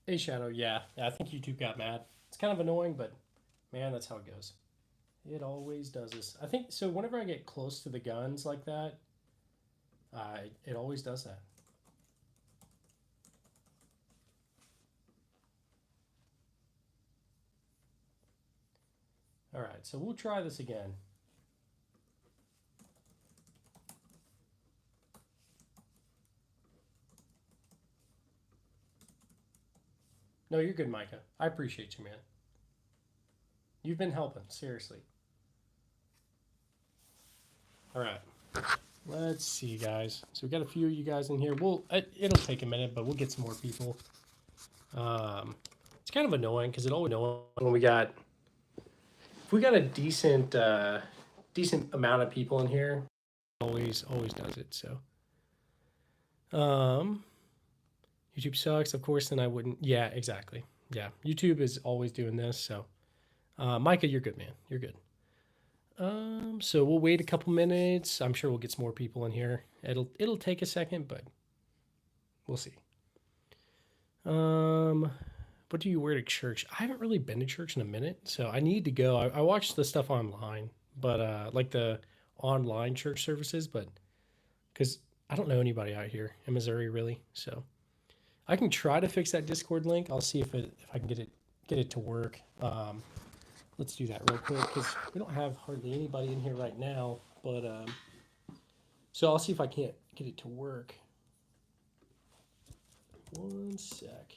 Hey Shadow, yeah, I think YouTube got mad. It's kind of annoying, but man, that's how it goes. It always does this. I think so. Whenever I get close to the guns like that, it always does that. All right, so we'll try this again. No, you're good, Micah. I appreciate you, man. You've been helping seriously. All right, let's see, guys. So we got a few of you guys in here. It'll take a minute, but we'll get some more people. It's kind of annoying because it always annoying when if we got a decent amount of people in here. Always does it. So, um, YouTube sucks, of course. Then I wouldn't. Yeah, exactly. Yeah, YouTube is always doing this. So, Micah, you're good, man. You're good. So we'll wait a couple minutes. I'm sure we'll get some more people in here. It'll take a second, but we'll see. What do you wear to church? I haven't really been to church in a minute, so I need to go. I watched the stuff online, but like the online church services, but because I don't know anybody out here in Missouri really, so I can try to fix that Discord link. I'll see if I can get it to work. Let's do that real quick because we don't have hardly anybody in here right now. But so I'll see if I can't get it to work. One sec.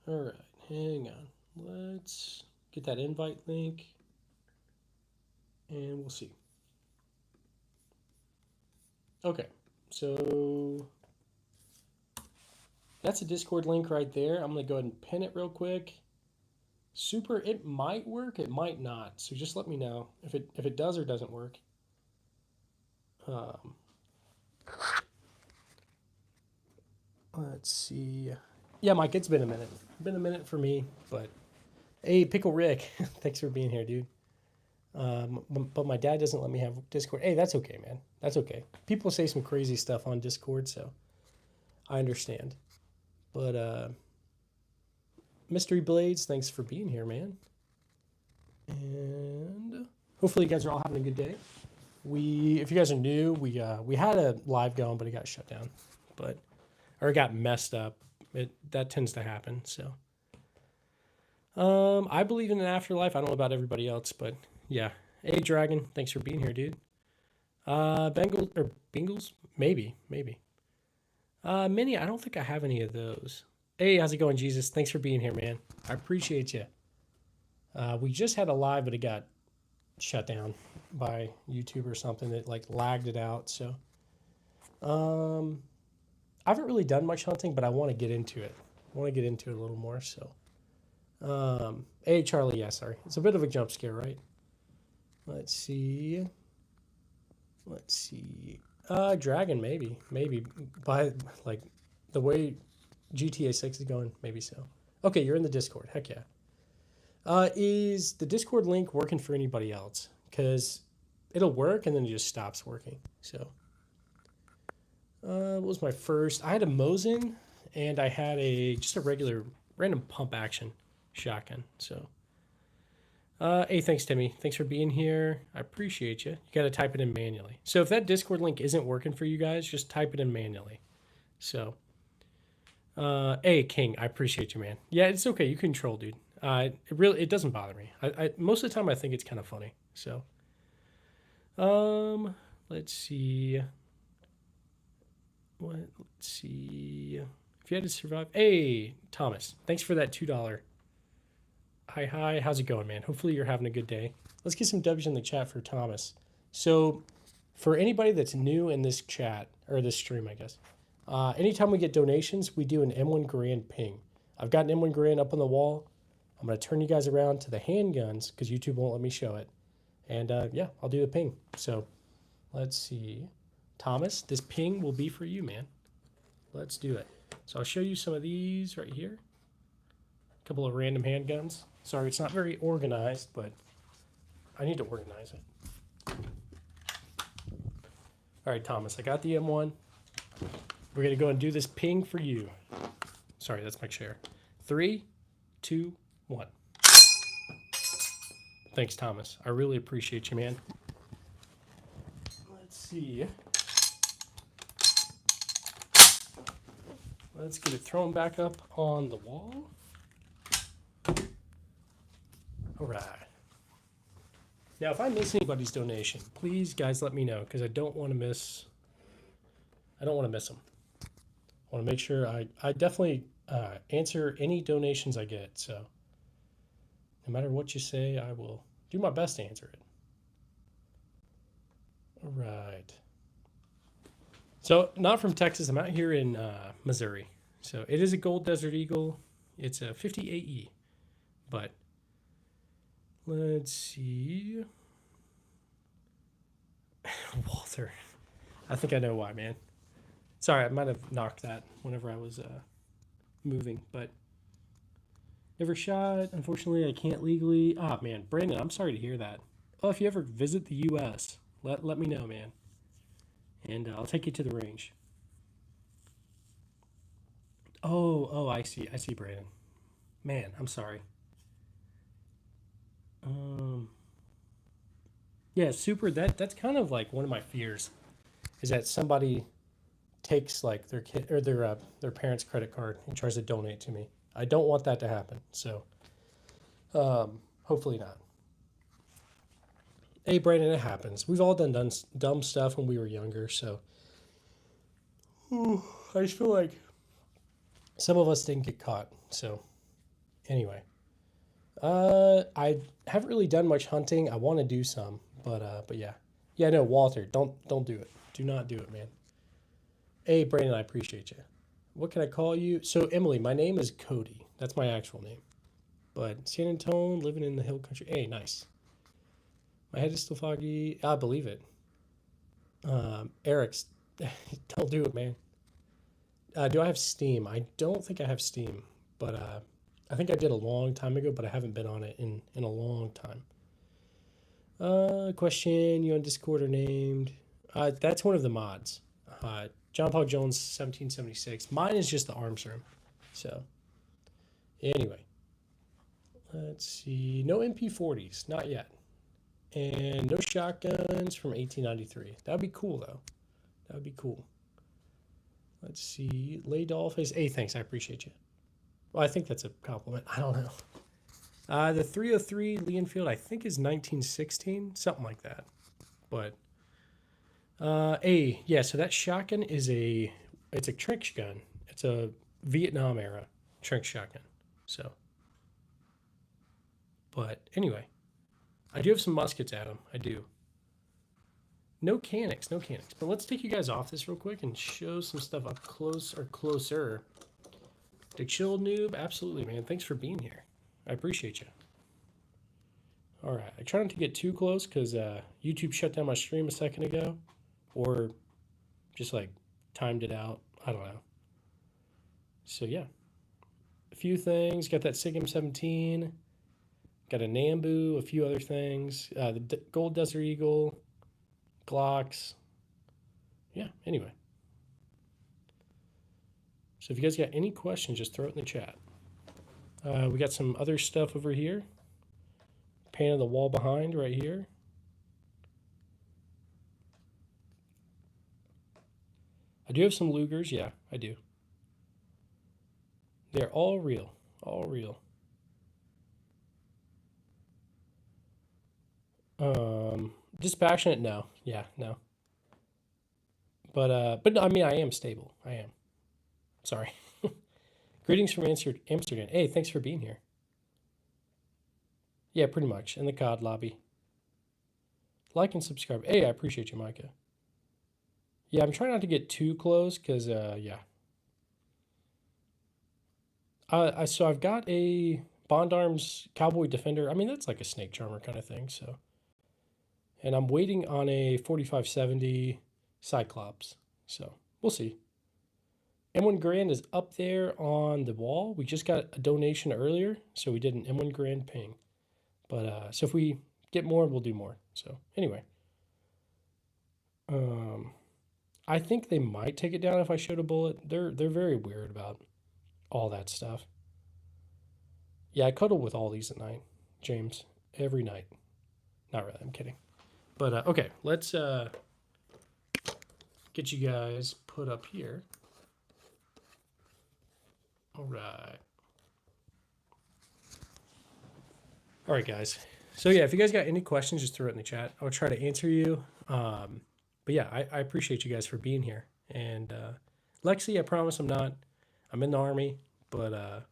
All right, hang on. Let's get that invite link and we'll see. Okay, so that's a Discord link right there. I'm going to go ahead and pin it real quick. Super, it might work, it might not. So just let me know if it does or doesn't work. Um, let's see. Yeah, Mike, it's been a minute. Been a minute for me, but hey, Pickle Rick, thanks for being here, dude. But my dad doesn't let me have Discord. Hey, that's okay, man. That's okay. People say some crazy stuff on Discord, so I understand. But Mystery Blades, thanks for being here, man. And hopefully you guys are all having a good day. If you guys are new, we had a live going, but it got shut down, or it got messed up. That tends to happen. So, I believe in an afterlife. I don't know about everybody else, but yeah. Hey, Dragon, thanks for being here, dude. Bengals, maybe. Mini, I don't think I have any of those. Hey, how's it going, Jesus? Thanks for being here, man. I appreciate you. We just had a live, but it got shut down by YouTube or something that like lagged it out. So, I haven't really done much hunting, but I want to get into it. I want to get into it a little more. So, hey, Charlie, yeah, sorry. It's a bit of a jump scare, right? Let's see. Dragon, maybe. By like the way GTA 6 is going, maybe so. Okay, you're in the Discord. Heck yeah. Is the Discord link working for anybody else? Because it'll work and then it just stops working. So, what was my first? I had a Mosin and I had just a regular random pump action shotgun. So, hey, thanks, Timmy. Thanks for being here. I appreciate you. You got to type it in manually. So if that Discord link isn't working for you guys, just type it in manually. So, hey, King, I appreciate you, man. Yeah, it's okay. You control, dude. It doesn't bother me. Most of the time I think it's kind of funny. So, let's see. Let's see. If you had to survive, hey, Thomas, thanks for that $2. Hi, how's it going, man? Hopefully you're having a good day. Let's get some W's in the chat for Thomas. So, for anybody that's new in this chat or this stream, I guess, anytime we get donations, we do an M1 Garand ping. I've got an M1 Garand up on the wall. I'm going to turn you guys around to the handguns because YouTube won't let me show it. And yeah, I'll do the ping. So let's see. Thomas, this ping will be for you, man. Let's do it. So I'll show you some of these right here. couple of random handguns. Sorry, it's not very organized, but I need to organize it. All right, Thomas, I got the M1. We're going to go and do this ping for you. Sorry, that's my chair. 3, 2, 1. Thanks, Thomas. I really appreciate you, man. Let's see. Let's get it thrown back up on the wall. All right. Now, if I miss anybody's donation, please, guys, let me know, because I don't want to miss. I don't want to miss them. I want to make sure I definitely answer any donations I get. So, no matter what you say, I will do my best to answer it. All right. So, not from Texas. I'm out here in Missouri. So, it is a Gold Desert Eagle. It's a 50 AE. But, let's see. Walter. I think I know why, man. Sorry, I might have knocked that whenever I was moving. But, never shot. Unfortunately, I can't legally. Ah, man. Brandon, I'm sorry to hear that. Oh, if you ever visit the U.S., let me know, man. And I'll take you to the range. Oh, I see, Brandon. Man, I'm sorry. Yeah, super. That's kind of like one of my fears, is that somebody takes like their kid or their parents' credit card and tries to donate to me. I don't want that to happen. So, hopefully not. Hey, Brandon, it happens. We've all done dumb stuff when we were younger. So, I just feel like some of us didn't get caught. So, anyway, I haven't really done much hunting. I want to do some, but yeah, no, Walter, don't do it. Do not do it, man. Hey, Brandon, I appreciate you. What can I call you? So, Emily, my name is Cody. That's my actual name. But San Antonio, living in the hill country. Hey, nice. My head is still foggy. I believe it. Eric's, don't do it, man. Do I have Steam? I don't think I have Steam, but I think I did a long time ago, but I haven't been on it in a long time. Question, you on Discord are named. That's one of the mods. John Paul Jones, 1776. Mine is just the arms room. So, anyway. Let's see. No MP40s, not yet. And no shotguns from 1893. That would be cool, though. That would be cool. Let's see. Lay Dolphins. Hey, thanks. I appreciate you. Well, I think that's a compliment. I don't know. The 303 Leonfield, I think, is 1916. Something like that. But, yeah, so that shotgun is it's a trench gun. It's a Vietnam era trench shotgun. So, but anyway. I do have some muskets, Adam. I do. No canics. But let's take you guys off this real quick and show some stuff up close or closer. The chill noob, absolutely, man. Thanks for being here. I appreciate you. All right, I try not to get too close because YouTube shut down my stream a second ago, or just like timed it out. I don't know. So yeah, a few things. Got that SIG M17. Got a Nambu, a few other things. The Gold Desert Eagle, Glocks. Yeah, anyway. So if you guys got any questions, just throw it in the chat. We got some other stuff over here. Painted the wall behind right here. I do have some Lugers. Yeah, I do. They're all real. All real. Dispassionate, no. Yeah, no. But I mean, I am stable. I am. Sorry. Greetings from Amsterdam. Hey, thanks for being here. Yeah, pretty much. In the COD lobby. Like and subscribe. Hey, I appreciate you, Micah. Yeah, I'm trying not to get too close because, yeah. So I've got a Bond Arms Cowboy Defender. I mean, that's like a snake charmer kind of thing, so. And I'm waiting on a 4570 Cyclops. So, we'll see. M1 Grand is up there on the wall. We just got a donation earlier, so we did an M1 Grand ping. But so if we get more, we'll do more. So anyway, I think they might take it down if I showed a bullet. They're very weird about all that stuff. Yeah, I cuddle with all these at night, James, every night. Not really, I'm kidding. But okay, let's get you guys put up here. All right. All right, guys. So yeah, if you guys got any questions, just throw it in the chat. I'll try to answer you. But yeah, I appreciate you guys for being here. And Lexi, I promise I'm in the Army, but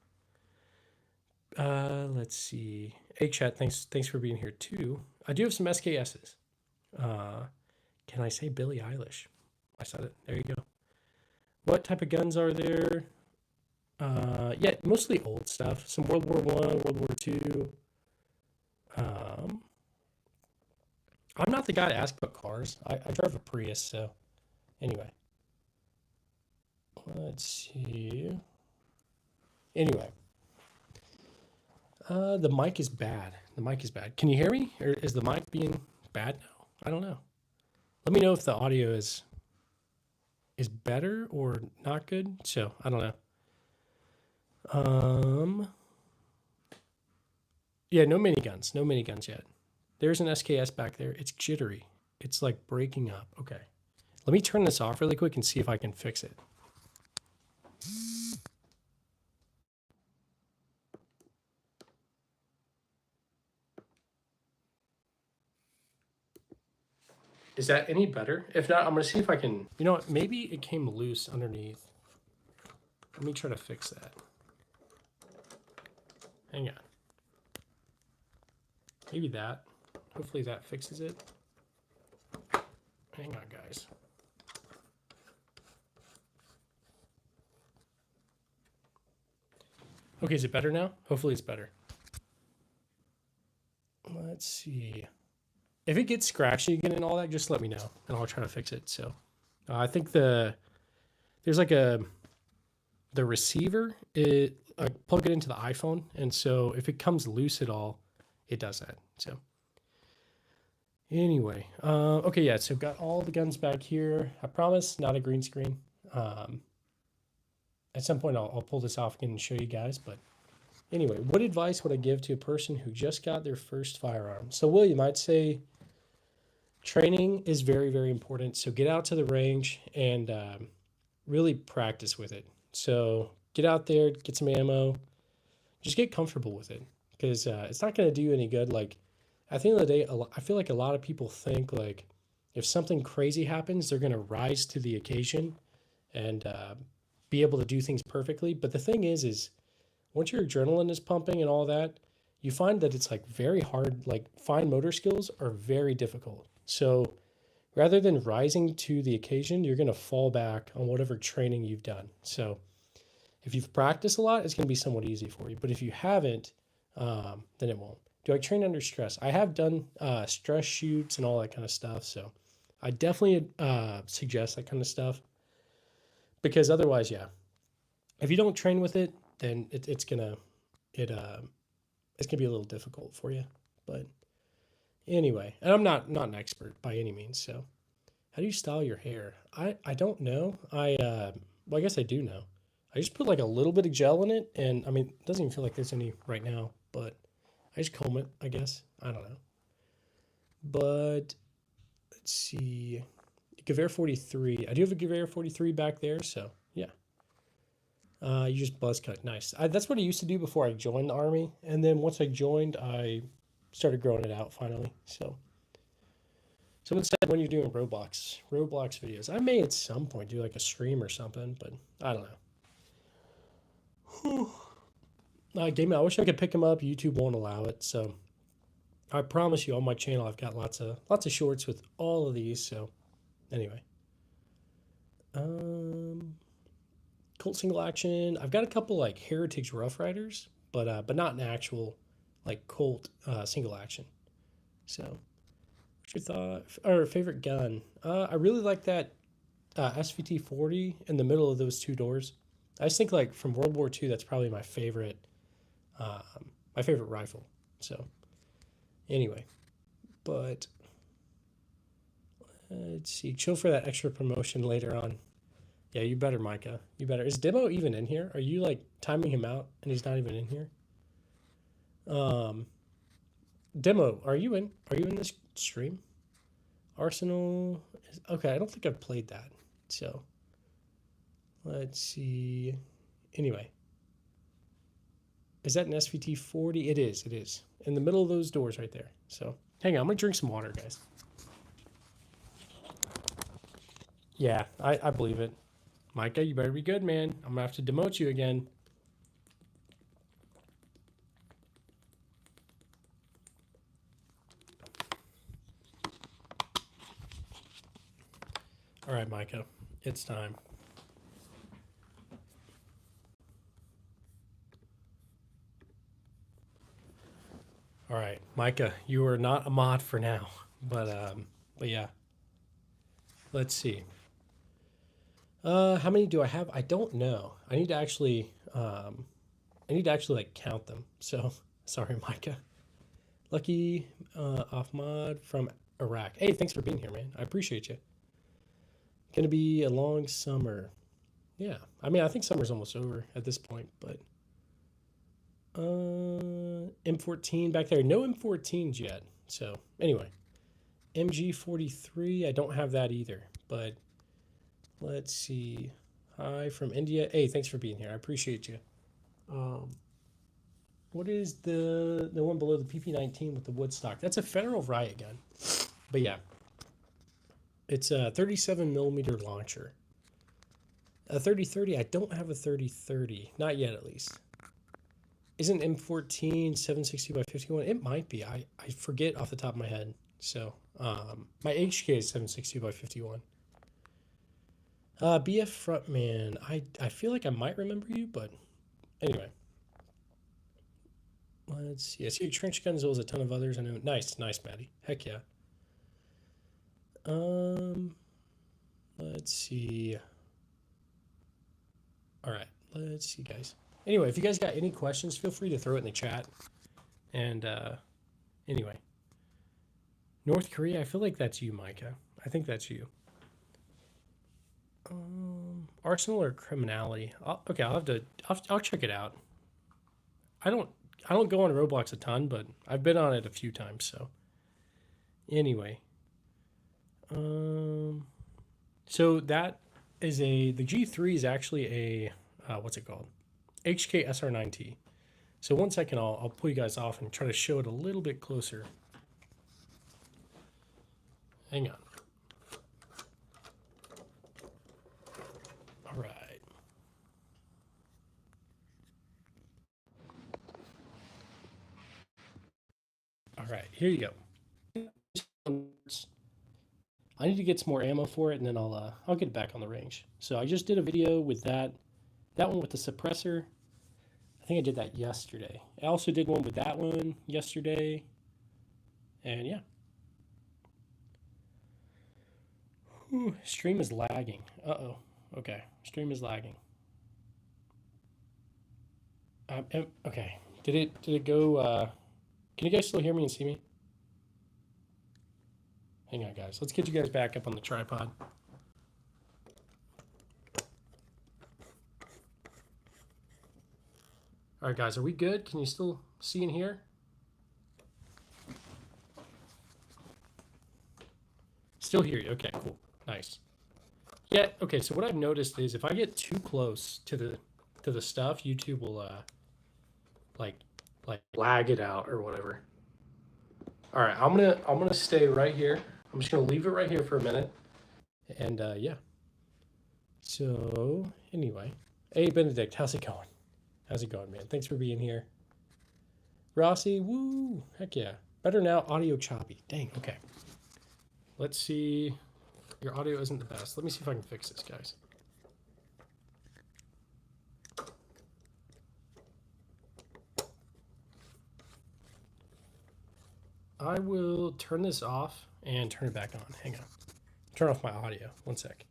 let's see. Hey chat, thanks for being here too. I do have some SKSs. Can I say Billie Eilish? I said it. There you go. What type of guns are there? Yeah, mostly old stuff. Some World War I, World War II. I'm not the guy to ask about cars. I drive a Prius, so anyway. Let's see. Anyway. The mic is bad. The mic is bad. Can you hear me? Or is the mic being bad now? I don't know. Let me know if the audio is better or not good. So I don't know. Yeah, no miniguns. No miniguns yet. There's an SKS back there. It's jittery. It's like breaking up. Okay. Let me turn this off really quick and see if I can fix it. Is that any better? If not, I'm going to see if I can... You know what? Maybe it came loose underneath. Let me try to fix that. Hang on. Maybe that. Hopefully that fixes it. Hang on, guys. Okay, is it better now? Hopefully it's better. Let's see. If it gets scratchy again and all that, just let me know, and I'll try to fix it. So I think there's like the receiver, I plug it into the iPhone, and so if it comes loose at all, it does that. So anyway, okay, yeah, so got all the guns back here. I promise, not a green screen. At some point, I'll pull this off again and show you guys, but anyway, what advice would I give to a person who just got their first firearm? So William, I'd say training is very, very important. So get out to the range and really practice with it. So get out there, get some ammo, just get comfortable with it, because it's not going to do you any good. Like at the end of the day, I feel like a lot of people think like if something crazy happens, they're going to rise to the occasion and be able to do things perfectly. But the thing is once your adrenaline is pumping and all that, you find that it's like very hard, like fine motor skills are very difficult. So rather than rising to the occasion, you're going to fall back on whatever training you've done. So if you've practiced a lot, it's going to be somewhat easy for you. But if you haven't, then it won't. Do I train under stress? I have done stress shoots and all that kind of stuff. So I definitely suggest that kind of stuff, because otherwise, yeah, if you don't train with it, then it's gonna be a little difficult for you. But anyway, and I'm not an expert by any means. So how do you style your hair? I don't know. Well, I guess I do know. I just put like a little bit of gel in it, and I mean, it doesn't even feel like there's any right now, but I just comb it, I guess. I don't know. But let's see. Gewehr 43. I do have a Gewehr 43 back there, so yeah. You just buzz cut. Nice. That's what I used to do before I joined the Army, and then once I joined, I started growing it out finally. So someone said when you're doing Roblox videos, I may at some point do like a stream or something, but I don't know. Gaming, I wish I could pick them up. YouTube won't allow it, so I promise you on my channel I've got lots of shorts with all of these. So anyway, Colt single action. I've got a couple like Heritage Rough Riders, but not an actual like Colt single action. So what's your thought or favorite gun? I really like that SVT 40 in the middle of those two doors. I just think like from World War II, that's probably um, my favorite rifle. So anyway, but let's see. Chill for that extra promotion later on. Yeah, you better, Micah. You better. Is Demo even in here? Are you like timing him out and he's not even in here? Demo, are you in? Are you in this stream? Arsenal. Okay, I don't think I've played that. So let's see. Anyway, is that an SVT 40? It is. It is in the middle of those doors right there. So hang on, I'm gonna drink some water, guys. Yeah, I believe it. Micah, you better be good, man. I'm gonna have to demote you again. All right, Micah, it's time. All right, Micah, you are not a mod for now, but yeah, let's see. How many do I have? I don't know. I need to actually like count them. So sorry, Micah. Lucky off mod from Iraq. Hey, thanks for being here, man. I appreciate you. Gonna be a long summer. Yeah, I mean, I think summer's almost over at this point, but M14 back there. No M14s yet. So anyway, MG43. I don't have that either, but let's see. Hi from India. Hey, thanks for being here. I appreciate you. What is the one below the PP19 with the Woodstock? That's a Federal Riot gun. But yeah, it's a 37 millimeter launcher. A 30-30. I don't have a 30-30. Not yet, at least. Isn't M14 760 by 51? It might be. I forget off the top of my head. So my HK is 760 by 51. BF Frontman. I feel like I might remember you, but anyway. Let's see. I see trench guns as well as a ton of others. I know. Nice, Maddie. Heck yeah. Let's see. All right, let's see, guys. Anyway, if you guys got any questions, feel free to throw it in the chat. And anyway, North Korea. I feel like that's you, Micah. I think that's you. Arsenal or criminality? Okay, I'll check it out. I don't go on Roblox a ton, but I've been on it a few times. So anyway, so that is the G3 is actually a what's it called? HK SR9T. So 1 second, I'll pull you guys off and try to show it a little bit closer. Hang on. All right. All right, here you go. I need to get some more ammo for it, and then I'll get it back on the range. So I just did a video with that one with the suppressor. I think I did that yesterday. I also did one with that one yesterday, and yeah. Whew, stream is lagging. Uh-oh. Okay, stream is lagging. Okay. Did it go? Can you guys still hear me and see me? Hang on, guys. Let's get you guys back up on the tripod. All right, guys. Are we good? Can you still see and hear? Still hear you. Okay, cool. Nice. Yeah, okay, so what I've noticed is if I get too close to the stuff, YouTube will like lag it out or whatever. All right, I'm gonna stay right here. I'm just gonna leave it right here for a minute, and yeah. So anyway, hey Benedict, how's it going? How's it going, man? Thanks for being here. Rossi, woo, heck yeah. Better now, audio choppy. Dang, okay. Let's see. Your audio isn't the best. Let me see if I can fix this, guys. I will turn this off and turn it back on. Hang on. Turn off my audio. 1 sec.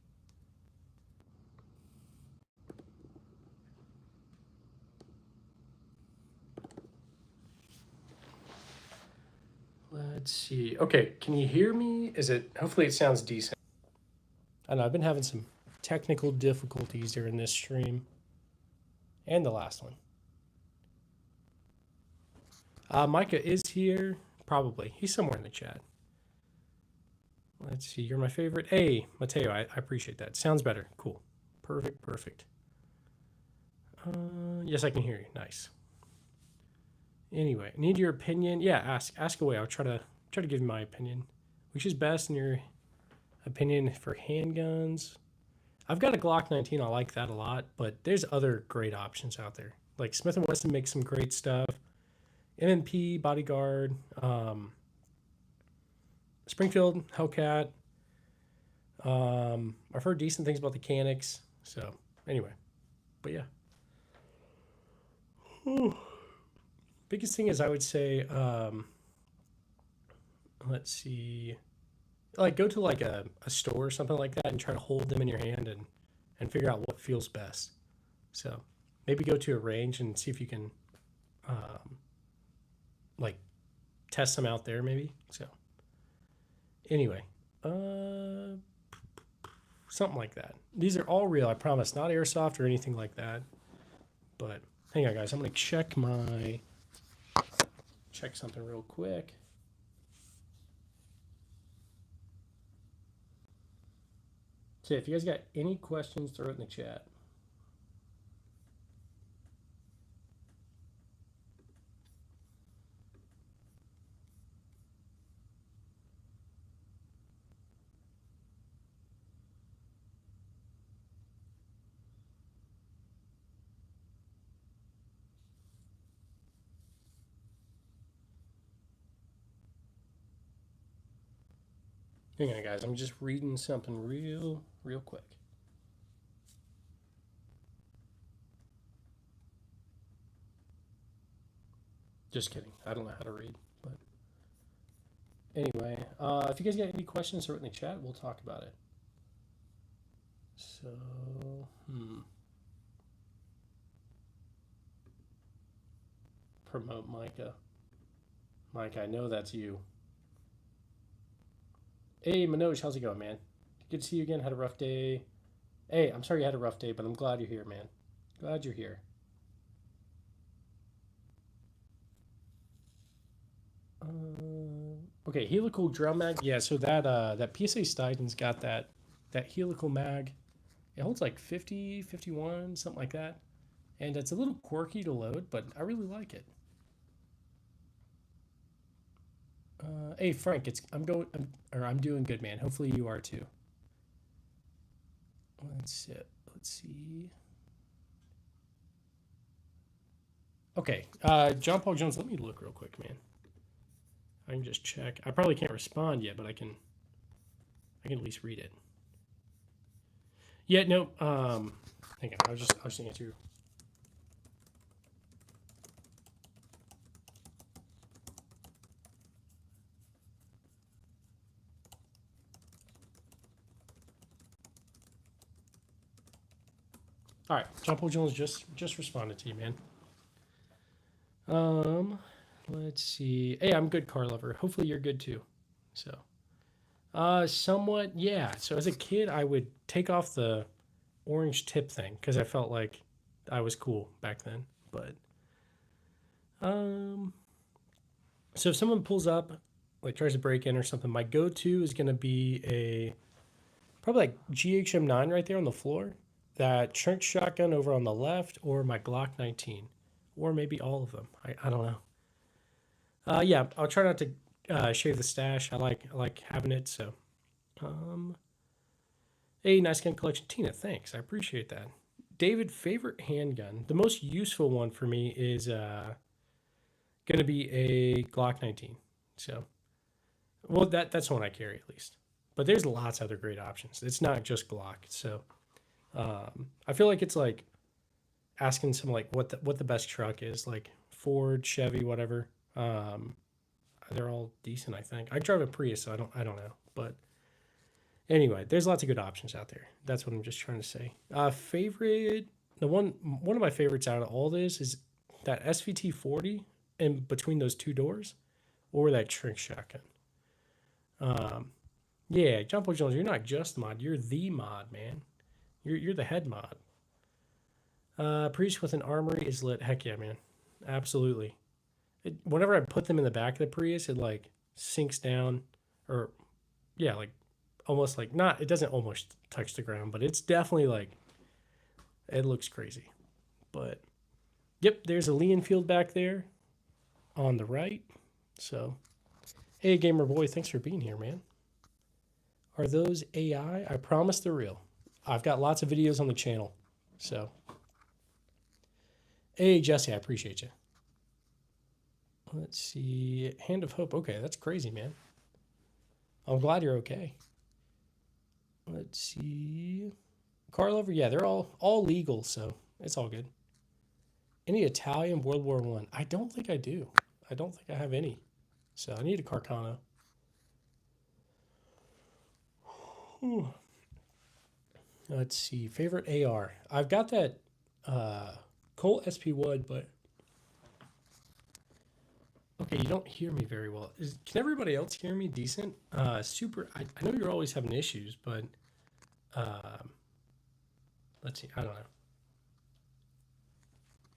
Let's see. Okay, can you hear me? Hopefully it sounds decent. I know I've been having some technical difficulties during this stream and the last one. Micah is here. Probably. He's somewhere in the chat. Let's see. You're my favorite. Hey, Mateo, I appreciate that. Sounds better. Cool. Perfect. Yes, I can hear you. Nice. Anyway, need your opinion. Yeah, ask away. I'll try to give you my opinion. Which is best in your opinion for handguns? I've got a Glock 19. I like that a lot, but there's other great options out there. Like Smith & Wesson makes some great stuff. M&P, Bodyguard, Springfield, Hellcat. I've heard decent things about the Canics. So anyway, but yeah. Biggest thing is I would say, let's see, like go to like a store or something like that and try to hold them in your hand and figure out what feels best. So maybe go to a range and see if you can like test some out there maybe. So anyway, something like that. These are all real, I promise, not airsoft or anything like that. But hang on guys, I'm gonna check something real quick. So if you guys got any questions, throw it in the chat. Hang on guys, I'm just reading something real quick. Just kidding. I don't know how to read, but anyway, if you guys got any questions, throw it in the chat. We'll talk about it. So, promote Micah. Micah, I know that's you. Hey, Manoj, how's it going, man? Good to see you again. Had a rough day. Hey, I'm sorry you had a rough day, but I'm glad you're here, man. Glad you're here. Okay, helical drum mag. Yeah, so that PSA Steiden's got that helical mag. It holds like 50, 51, something like that. And it's a little quirky to load, but I really like it. Hey Frank, I'm doing good, man. Hopefully you are too. Let's see. Okay, John Paul Jones. Let me look real quick, man. I can just check. I probably can't respond yet, but I can at least read it. Yeah, no. Hang on. I'll just answer. All right, John Paul Jones just responded to you, man. Let's see. Hey, I'm good, car lover. Hopefully you're good too. So, somewhat, yeah. So as a kid, I would take off the orange tip thing because I felt like I was cool back then. But, so if someone pulls up, like tries to break in or something, my go-to is gonna be probably like GHM9 right there on the floor. That Trent shotgun over on the left, or my Glock 19, or maybe all of them. I don't know. Yeah, I'll try not to shave the stash. I like having it. So, hey, nice gun collection, Tina. Thanks, I appreciate that. David, favorite handgun. The most useful one for me is gonna be a Glock 19. So, well, that's the one I carry at least. But there's lots of other great options. It's not just Glock. So. I feel like it's like asking some like what the best truck is, like Ford, Chevy, whatever. They're all decent, I think. I drive a Prius, so I don't know, but anyway, there's lots of good options out there. That's what I'm just trying to say. Favorite, one of my favorites out of all this is that SVT 40 in between those two doors, or that Trink shotgun. Yeah, John Paul Jones, you're not just mod, you're the mod, man. You're the head mod. Prius with an armory is lit. Heck yeah, man. Absolutely. Whenever I put them in the back of the Prius, it like sinks down, or yeah, like almost like not. It doesn't almost touch the ground, but it's definitely like it looks crazy. But yep, there's a Lee Enfield back there on the right. So hey, gamer boy, thanks for being here, man. Are those AI? I promise they're real. I've got lots of videos on the channel. So hey, Jesse, I appreciate you. Let's see. Hand of Hope. Okay, that's crazy, man. I'm glad you're okay. Let's see. Car lover. Yeah, they're all legal, so it's all good. Any Italian World War One? I don't think I do. I don't think I have any. So I need a Carcano. Whew. Let's see. Favorite AR. I've got that Colt SP1, but okay, you don't hear me very well. Can everybody else hear me decent? Super. I know you're always having issues, but let's see. I don't know.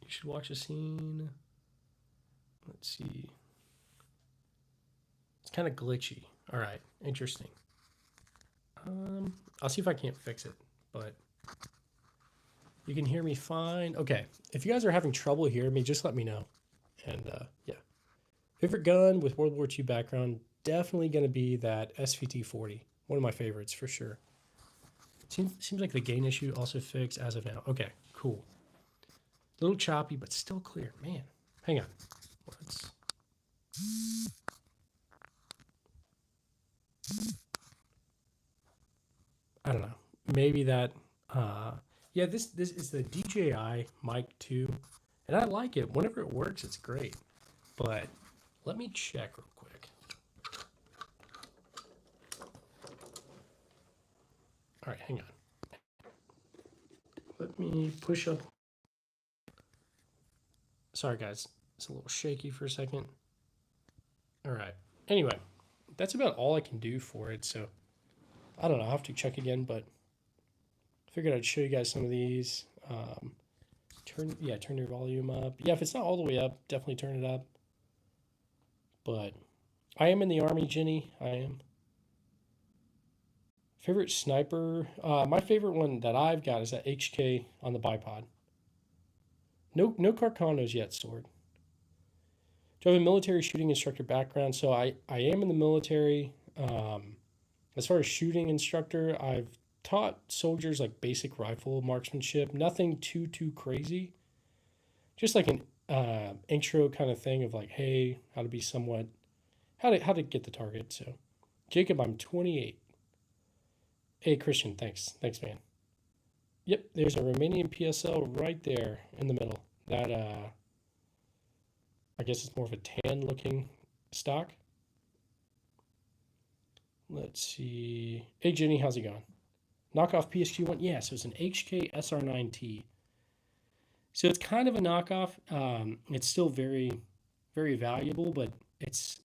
You should watch a scene. Let's see. It's kind of glitchy. All right, interesting. I'll see if I can't fix it, but you can hear me fine. Okay, if you guys are having trouble hearing me, just let me know. And yeah, favorite gun with World War II background, definitely going to be that SVT-40. One of my favorites for sure. Seems like the gain issue also fixed as of now. Okay, cool. A little choppy, but still clear. Man, hang on. Let's. I don't know. Maybe that. Yeah, this is the DJI mic 2, and I like it. Whenever it works, it's great. But let me check real quick. All right, hang on. Let me push up. Sorry, guys. It's a little shaky for a second. All right. Anyway, that's about all I can do for it. So I don't know. I'll have to check again, but I figured I'd show you guys some of these. Turn your volume up. Yeah, if it's not all the way up, definitely turn it up. But I am in the Army, Jenny. I am. Favorite sniper? My favorite one that I've got is that HK on the bipod. No Carcanos yet, Sword. Do I have a military shooting instructor background? So I am in the military. As far as shooting instructor, I've taught soldiers like basic rifle marksmanship. Nothing too crazy. Just like an intro kind of thing of like, hey, how to be somewhat, how to get the target. So, Jacob, I'm 28. Hey, Christian, thanks, man. Yep, there's a Romanian PSL right there in the middle. That I guess it's more of a tan looking stock. Let's see. Hey, Jenny, how's it going? Knockoff PSG1. Yeah, so it's an HK SR9T. So it's kind of a knockoff. It's still very, very valuable, but it's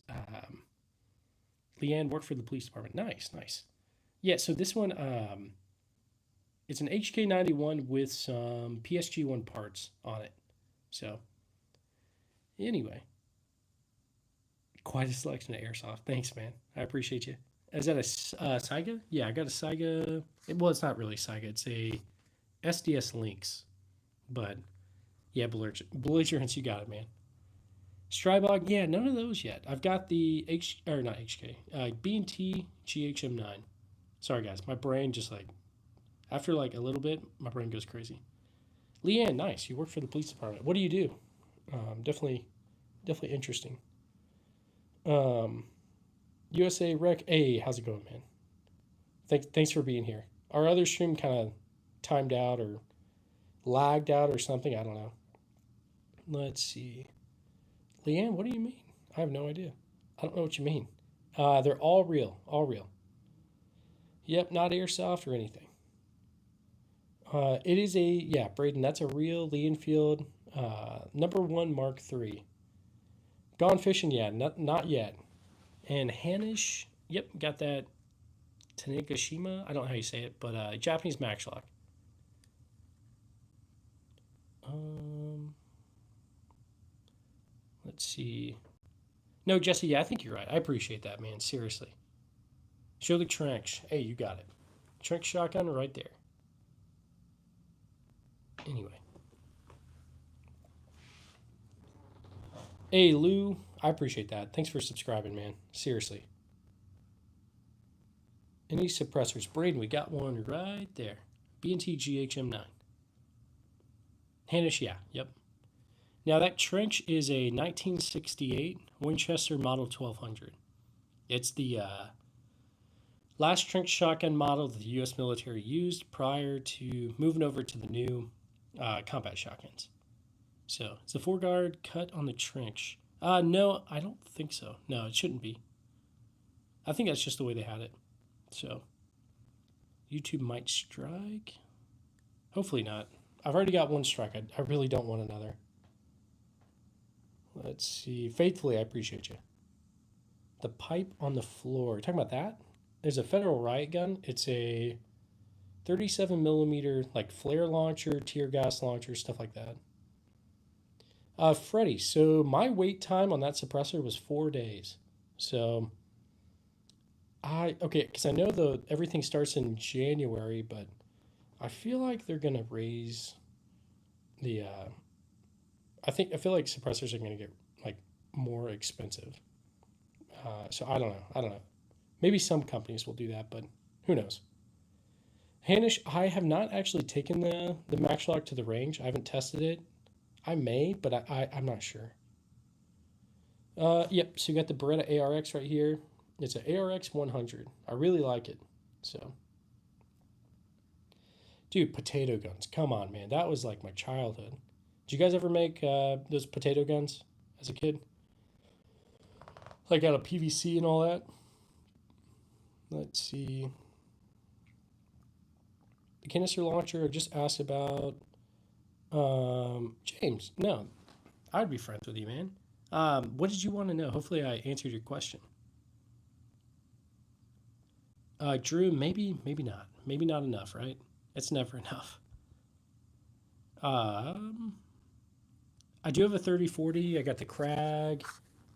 Leanne worked for the police department. Nice. Yeah, so this one, it's an HK91 with some PSG1 parts on it. So anyway, quite a selection of airsoft. Thanks, man. I appreciate you. Is that a Saiga? Yeah, I got a Saiga. Well, it's not really Saiga. It's a SDS Lynx. But yeah, belligerence, you got it, man. Strybog, yeah, none of those yet. I've got the not HK, B&T GHM9. Sorry, guys, my brain just like, after like a little bit, my brain goes crazy. Leanne, nice. You work for the police department. What do you do? Definitely interesting. USA Rec. Hey, how's it going, man? Thanks for being here. Our other stream kind of timed out or lagged out or something. I don't know. Let's see. Leanne, what do you mean? I have no idea. I don't know what you mean. They're all real. All real. Yep, not airsoft or anything. It is yeah, Braden, that's a real Lee Enfield #1 Mark III. Gone fishing, yeah, not yet. And Hanish, Yep, got that Tanegashima. I don't know how you say it, but Japanese matchlock. Um, let's see. No, Jesse, yeah, I think you're right. I appreciate that, man. Seriously. Show the trench. Hey, you got it. Trench shotgun right there. Anyway. Hey, Lou, I appreciate that. Thanks for subscribing, man. Seriously. Any suppressors? Braden, we got one right there. B&T GHM9. Hanish, yeah, yep. Now that trench is a 1968 Winchester Model 1200. It's the last trench shotgun model that the U.S. military used prior to moving over to the new combat shotguns. So it's a 4-guard cut on the trench. No, I don't think so. No, it shouldn't be. I think that's just the way they had it. So YouTube might strike. Hopefully not. I've already got one strike. I really don't want another. Let's see. Faithfully, I appreciate you. The pipe on the floor. Talking about that? There's a federal riot gun. It's a 37 millimeter like flare launcher, tear gas launcher, stuff like that. Freddie, so my wait time on that suppressor was 4 days. So okay, because I know everything starts in January, but I feel like they're gonna raise the. I feel like suppressors are gonna get like more expensive. So I don't know. I don't know. Maybe some companies will do that, but who knows? Hanish, I have not actually taken the Matchlock to the range. I haven't tested it. I may, but I'm not sure. Yep. So you got the Beretta ARX right here. It's an ARX 100. I really like it. So, dude, potato guns. Come on, man. That was like my childhood. Did you guys ever make those potato guns as a kid? Like out of PVC and all that? Let's see. The canister launcher I just asked about. James, no. I'd be friends with you, man. What did you want to know? Hopefully I answered your question. Drew, maybe not. Maybe not enough, right? It's never enough. I do have a 3040. I got the Crag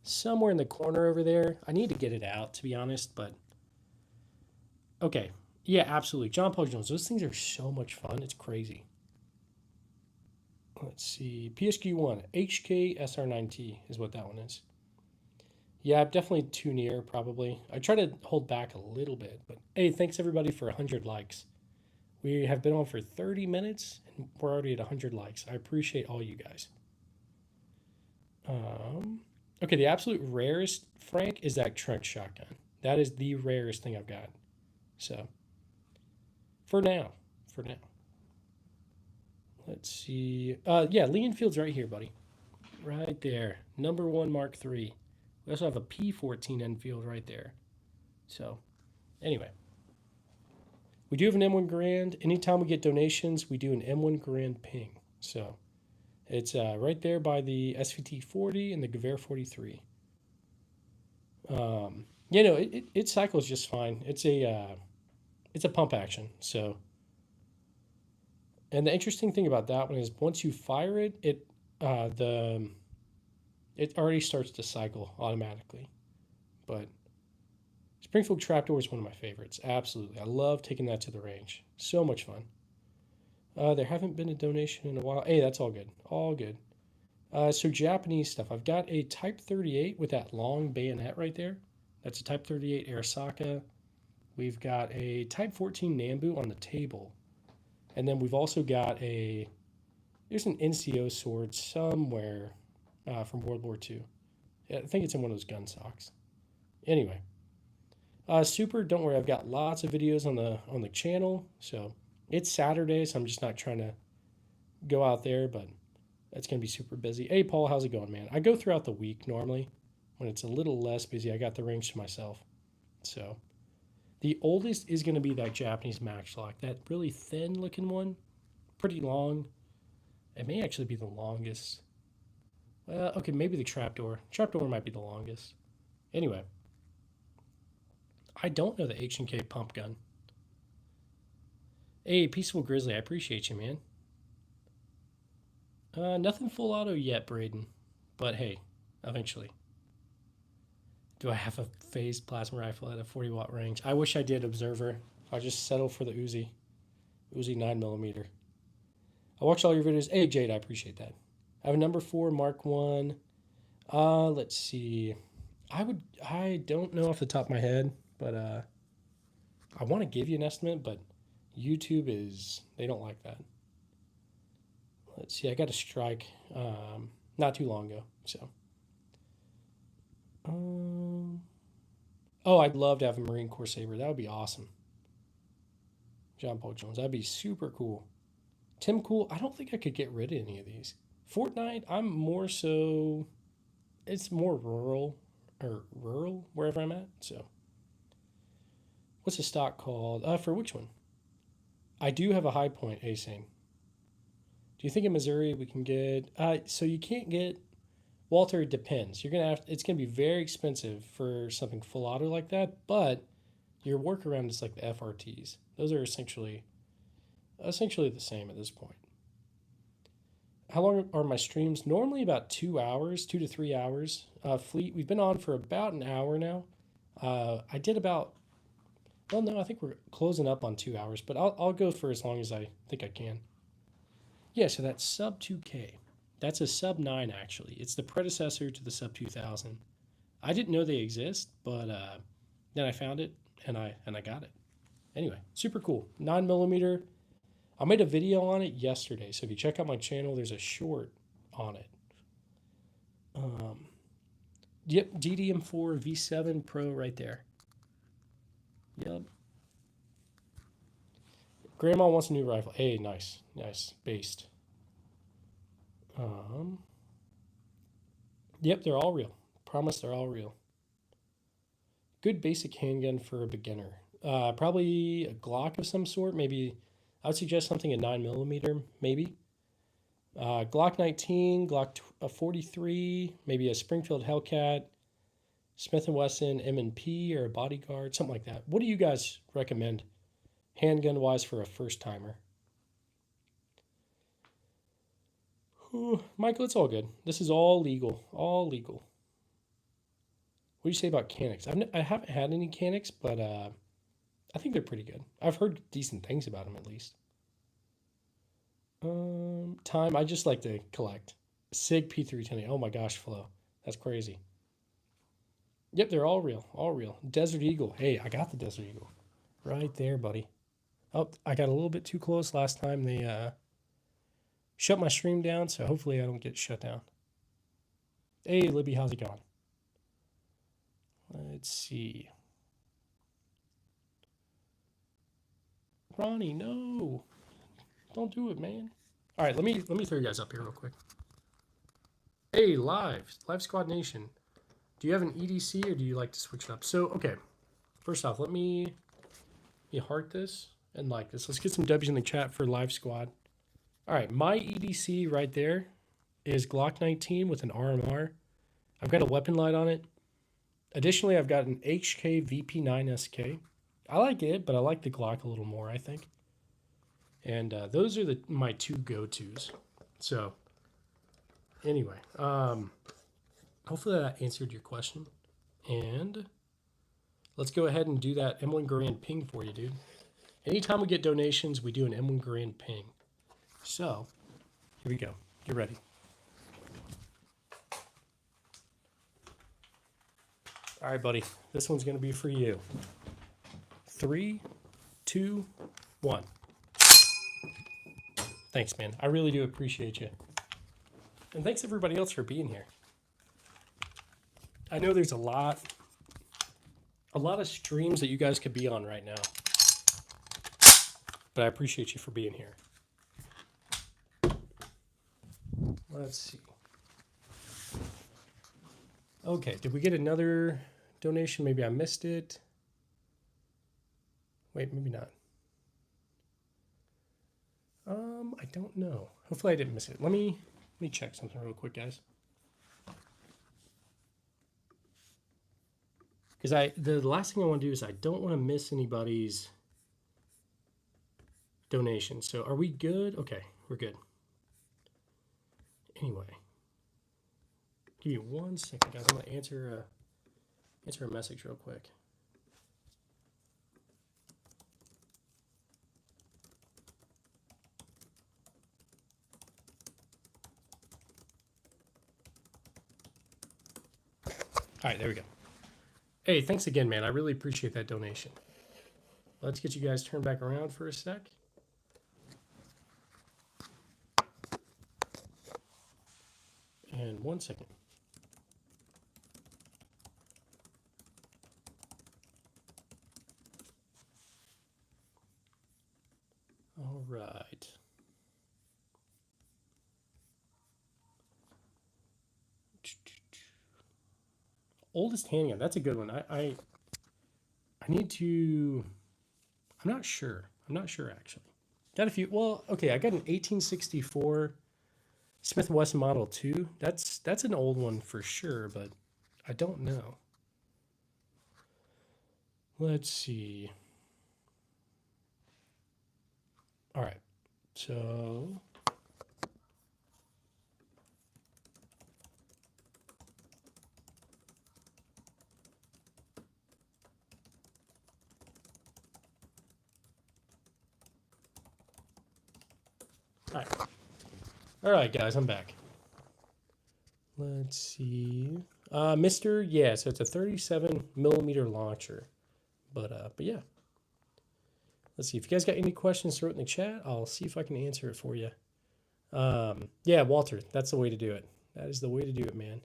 somewhere in the corner over there. I need to get it out, to be honest, but okay. Yeah, absolutely. John Paul Jones. Those things are so much fun. It's crazy. Let's see. PSG1, HK SR9T is what that one is. Yeah, definitely too near, probably. I try to hold back a little bit, but hey, thanks everybody for 100 likes. We have been on for 30 minutes, and we're already at 100 likes. I appreciate all you guys. Okay, the absolute rarest, Frank, is that trench shotgun. That is the rarest thing I've got. So, for now. Let's see. Yeah, Lee Enfield's right here, buddy. Right there. Number 1 Mark III. We also have a P14 Enfield right there. So, anyway. We do have an M1 Grand. Anytime we get donations, we do an M1 Grand ping. So, it's right there by the SVT 40 and the Gewehr 43. It cycles just fine. It's a pump action. So, and the interesting thing about that one is once you fire it, it already starts to cycle automatically. But Springfield Trapdoor is one of my favorites. Absolutely. I love taking that to the range. So much fun. There haven't been a donation in a while. Hey, that's all good. All good. So Japanese stuff. I've got a Type 38 with that long bayonet right there. That's a Type 38 Arasaka. We've got a Type 14 Nambu on the table. And then we've also got there's an NCO sword somewhere from World War II. I think it's in one of those gun socks. Anyway. Super, don't worry. I've got lots of videos on the channel. So it's Saturday, so I'm just not trying to go out there, but that's going to be super busy. Hey, Paul, how's it going, man? I go throughout the week normally. When it's a little less busy, I got the range to myself. So the oldest is going to be that Japanese matchlock, that really thin looking one, pretty long. It may actually be the longest. Okay, maybe the trapdoor. Trapdoor might be the longest. Anyway. I don't know the H&K pump gun. Hey, Peaceful Grizzly, I appreciate you, man. Nothing full auto yet, Braden. But hey, eventually. Do I have a phased plasma rifle at a 40-watt range? I wish I did, Observer. I'll just settle for the Uzi. Uzi 9mm. I watch all your videos. Hey, Jade, I appreciate that. I have a number 4 Mark 1. Let's see. I don't know off the top of my head, but I want to give you an estimate, but YouTube they don't like that. Let's see. I got a strike not too long ago, so. Oh, I'd love to have a Marine Corps Saber. That would be awesome. John Paul Jones. That'd be super cool. Tim Cool. I don't think I could get rid of any of these. Fortnite, I'm more so. It's more rural wherever I'm at. So, what's the stock called? For which one? I do have a high point, Asane. Do you think in Missouri we can get? So you can't get. Walter, it depends. It's gonna be very expensive for something full auto like that, but your workaround is like the FRTs. Those are essentially the same at this point. How long are my streams? Normally about 2 hours, 2 to 3 hours. Fleet, we've been on for about an hour now. I did about, well, no, I think we're closing up on 2 hours, but I'll go for as long as I think I can. Yeah, so that's sub 2K. That's a sub 9 actually. It's the predecessor to the sub 2000. I didn't know they exist, but then I found it and I got it. Anyway, super cool. 9mm. I made a video on it yesterday, so if you check out my channel, there's a short on it. Yep, DDM4 V7 Pro right there. Yep. Grandma wants a new rifle. Hey, nice, based. Yep, they're all real. Promise they're all real. Good basic handgun for a beginner. Probably a Glock of some sort. Maybe I would suggest something at 9mm, maybe. Glock 19, Glock 43, maybe a Springfield Hellcat, Smith & Wesson M&P or a Bodyguard, something like that. What do you guys recommend handgun-wise for a first-timer? Michael, it's all good. This is all legal. All legal. What do you say about Canics? I haven't had any Canics, but I think they're pretty good. I've heard decent things about them at least. Time, I just like to collect. SIG P310. Oh my gosh, Flo. That's crazy. Yep, they're all real. All real. Desert Eagle. Hey, I got the Desert Eagle. Right there, buddy. Oh, I got a little bit too close last time. They shut my stream down, so hopefully I don't get shut down. Hey, Libby, how's it going? Let's see. Ronnie, no. Don't do it, man. All right, let me throw you guys up here real quick. Hey, Live Squad Nation. Do you have an EDC or do you like to switch it up? So, okay. First off, let me heart this and like this. Let's get some W's in the chat for Live Squad. All right, my EDC right there is Glock 19 with an RMR. I've got a weapon light on it. Additionally, I've got an HK VP9 SK. I like it, but I like the Glock a little more, I think. And those are my two go-tos. So, anyway, hopefully that answered your question. And let's go ahead and do that M1 Garand ping for you, dude. Anytime we get donations, we do an M1 Garand ping. So, here we go. Get ready. All right, buddy. This one's going to be for you. 3, 2, 1. Thanks, man. I really do appreciate you. And thanks everybody else for being here. I know there's a lot of streams that you guys could be on right now. But I appreciate you for being here. Let's see. Okay, did we get another donation? Maybe I missed it. Wait, maybe not. I don't know. Hopefully I didn't miss it. Let me check something real quick, guys. Because the last thing I want to do is I don't want to miss anybody's donation. So are we good? Okay, we're good. Anyway, give me 1 second, guys. I'm gonna answer a message real quick. All right, there we go. Hey, thanks again, man. I really appreciate that donation. Let's get you guys turned back around for a sec. And 1 second. All right. Oldest handgun. That's a good one. I need to. I'm not sure. I'm not sure actually. Got a few. Well, okay. I got an 1864 Smith & Wesson Model 2. That's an old one for sure, but I don't know. Let's see. All right. So all right, guys, I'm back. Let's see. Mr. Yeah, so it's a 37 millimeter launcher. But yeah. Let's see. If you guys got any questions, throw it in the chat. I'll see if I can answer it for you. Yeah, Walter, that's the way to do it. That is the way to do it, man.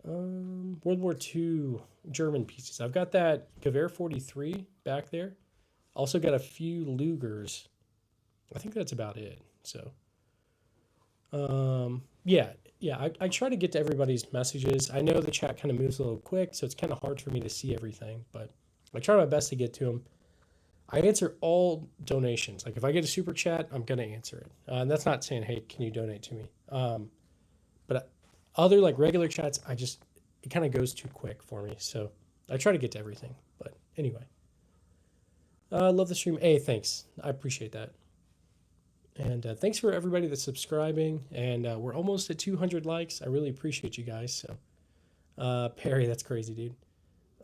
World War II German pieces. I've got that Gewehr 43 back there. Also got a few Lugers. I think that's about it. So, yeah. I try to get to everybody's messages. I know the chat kind of moves a little quick, so it's kind of hard for me to see everything, but I try my best to get to them. I answer all donations. Like if I get a super chat, I'm going to answer it. And that's not saying, hey, can you donate to me? But other like regular chats, it kind of goes too quick for me. So I try to get to everything. But anyway, love the stream. Hey, thanks. I appreciate that. And thanks for everybody that's subscribing. And we're almost at 200 likes. I really appreciate you guys. So Perry, that's crazy, dude.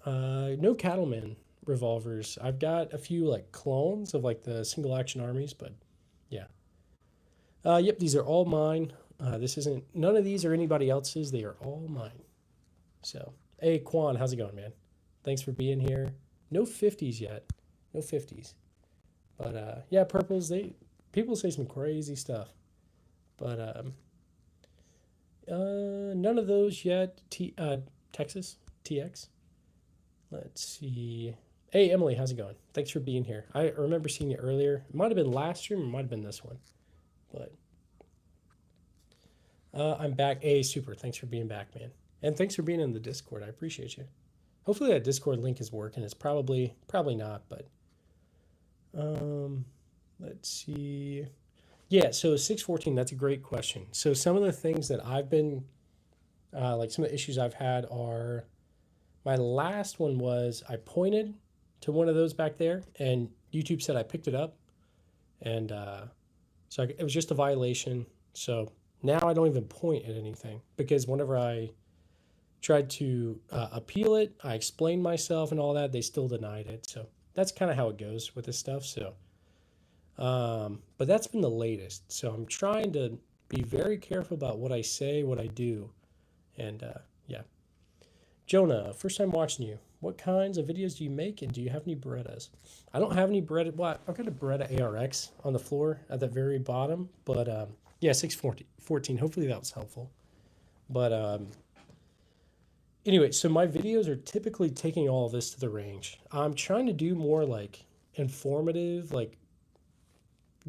No Cattleman revolvers. I've got a few like clones of like the single action armies, but yeah. Yep, these are all mine. None of these are anybody else's. They are all mine. So, hey, Quan, how's it going, man? Thanks for being here. No 50s yet. No 50s. But yeah, purples, people say some crazy stuff. But none of those yet. Texas TX. Let's see. Hey, Emily, how's it going? Thanks for being here. I remember seeing you earlier. It might have been last stream or might have been this one. But I'm back. Hey, super. Thanks for being back, man. And thanks for being in the Discord. I appreciate you. Hopefully that Discord link is working. It's probably not, but let's see. Yeah, so 614, that's a great question. So some of the things that I've been like some of the issues I've had are my last one was I pointed to one of those back there and YouTube said I picked it up. And so it was just a violation. So now I don't even point at anything because whenever I tried to appeal it, I explained myself and all that, they still denied it. So that's kind of how it goes with this stuff. So, but that's been the latest. So I'm trying to be very careful about what I say, what I do. And yeah. Jonah, first time watching you. What kinds of videos do you make, and do you have any Berettas? I don't have any Beretta. Well, I've got a Beretta ARX on the floor at the very bottom, but yeah, 614. Hopefully that was helpful. But anyway, so my videos are typically taking all of this to the range. I'm trying to do more like informative, like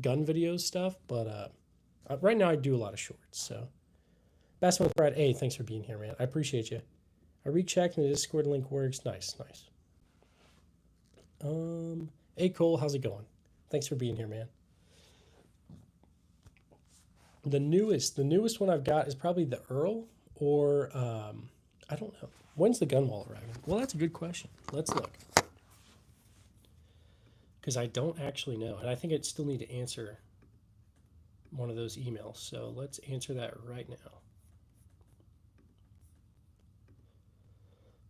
gun videos stuff, but right now I do a lot of shorts. So, Bassman with Brad, hey, thanks for being here, man. I appreciate you. I rechecked and the Discord link works. Nice. Hey Cole, how's it going? Thanks for being here, man. The newest one I've got is probably the Earl, or I don't know. When's the gun wall arriving? Well, that's a good question. Let's look. Because I don't actually know. And I think I'd still need to answer one of those emails. So let's answer that right now.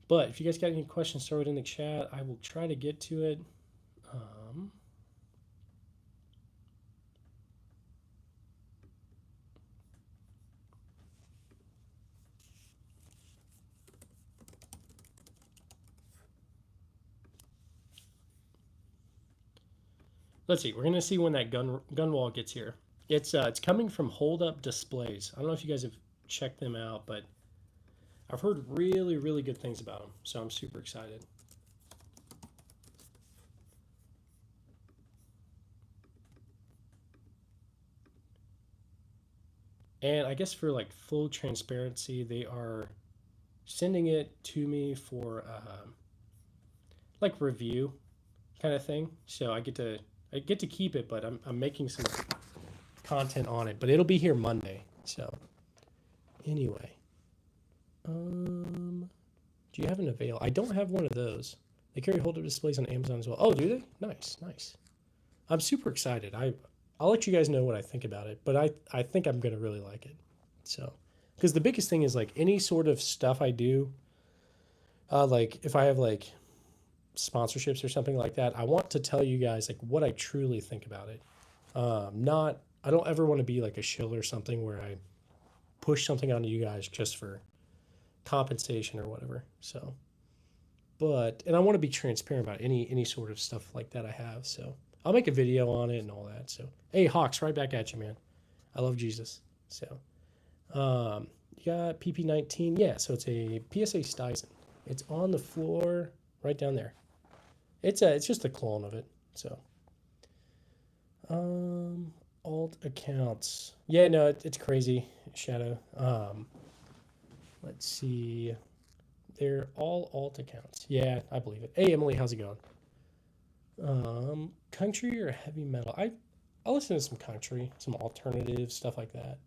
But if you guys got any questions, throw it in the chat. I will try to get to it. Let's see. We're gonna see when that gun wall gets here. It's coming from Hold Up Displays. I don't know if you guys have checked them out, but I've heard really, really good things about them. So I'm super excited. And I guess for like full transparency, they are sending it to me for like review kind of thing. So I get to keep it, but I'm making some content on it. But it'll be here Monday. So anyway, do you have an avail? I don't have one of those. They carry hold-up displays on Amazon as well. Oh, do they? Nice, nice. I'm super excited. I'll let you guys know what I think about it, but I think I'm gonna really like it. So, because the biggest thing is like any sort of stuff I do, like if I have like sponsorships or something like that, I want to tell you guys like what I truly think about it. I don't ever want to be like a shill or something where I push something onto you guys just for compensation or whatever. So, and I want to be transparent about any sort of stuff like that I have. So I'll make a video on it and all that. So, hey, Hawks, right back at you, man. I love Jesus. So, you got PP19. Yeah, so it's a PSA Stizen. It's on the floor right down there. It's just a clone of it. So, alt accounts. Yeah, no, it's crazy, Shadow. Let's see. They're all alt accounts. Yeah, I believe it. Hey, Emily, how's it going? Country or heavy metal? I'll listen to some country, some alternative stuff like that.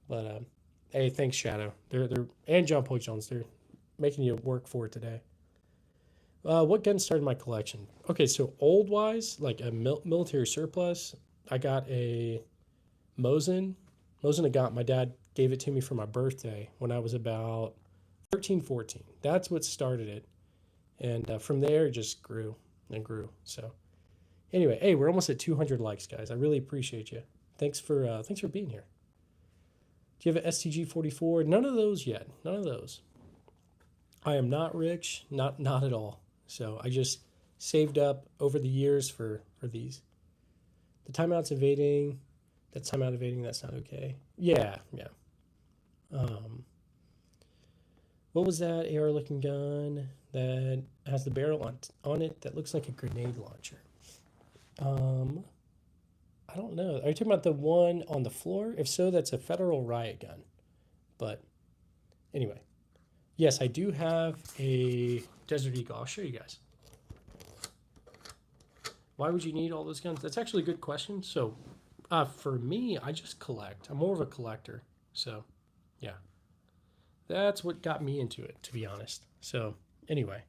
But hey, thanks, Shadow. They're and John Poe Jones. They're making you work for it today. What gun started my collection? Okay, so old wise, like a military surplus, I got a Mosin. Mosin my dad gave it to me for my birthday when I was about 13, 14. That's what started it. And from there, it just grew and grew. So anyway, hey, we're almost at 200 likes, guys. I really appreciate you. Thanks for being here. Do you have an STG 44? None of those yet. None of those. I am not rich, not at all. So I just saved up over the years for these. The timeout's evading. That's timeout evading. That's not okay. Yeah. What was that AR looking gun that has the barrel on it that looks like a grenade launcher? I don't know. Are you talking about the one on the floor? If so, that's a Federal riot gun. But anyway, yes, I do have a Desert Eagle. I'll show you guys. Why would you need all those guns? That's actually a good question. So for me, I just collect. I'm more of a collector. So yeah, that's what got me into it, to be honest. So anyway,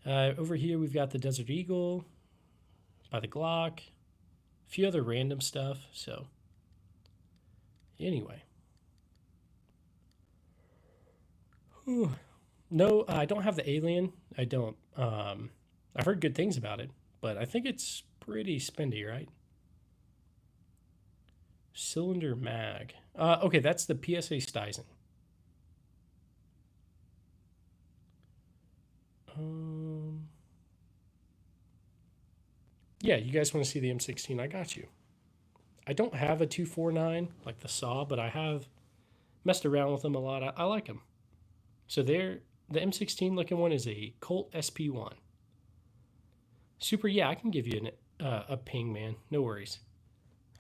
over here we've got the Desert Eagle by the Glock, a few other random stuff. So anyway. Whew. No, I don't have the Alien. I don't. I've heard good things about it, but I think it's pretty spendy, right? Cylinder mag. Okay, that's the PSA Stizen. Yeah, you guys want to see the M16? I got you. I don't have a 249 like the Saw, but I have messed around with them a lot. I like them. So the M16 looking one is a Colt SP1. Super, yeah, I can give you a ping, man. No worries.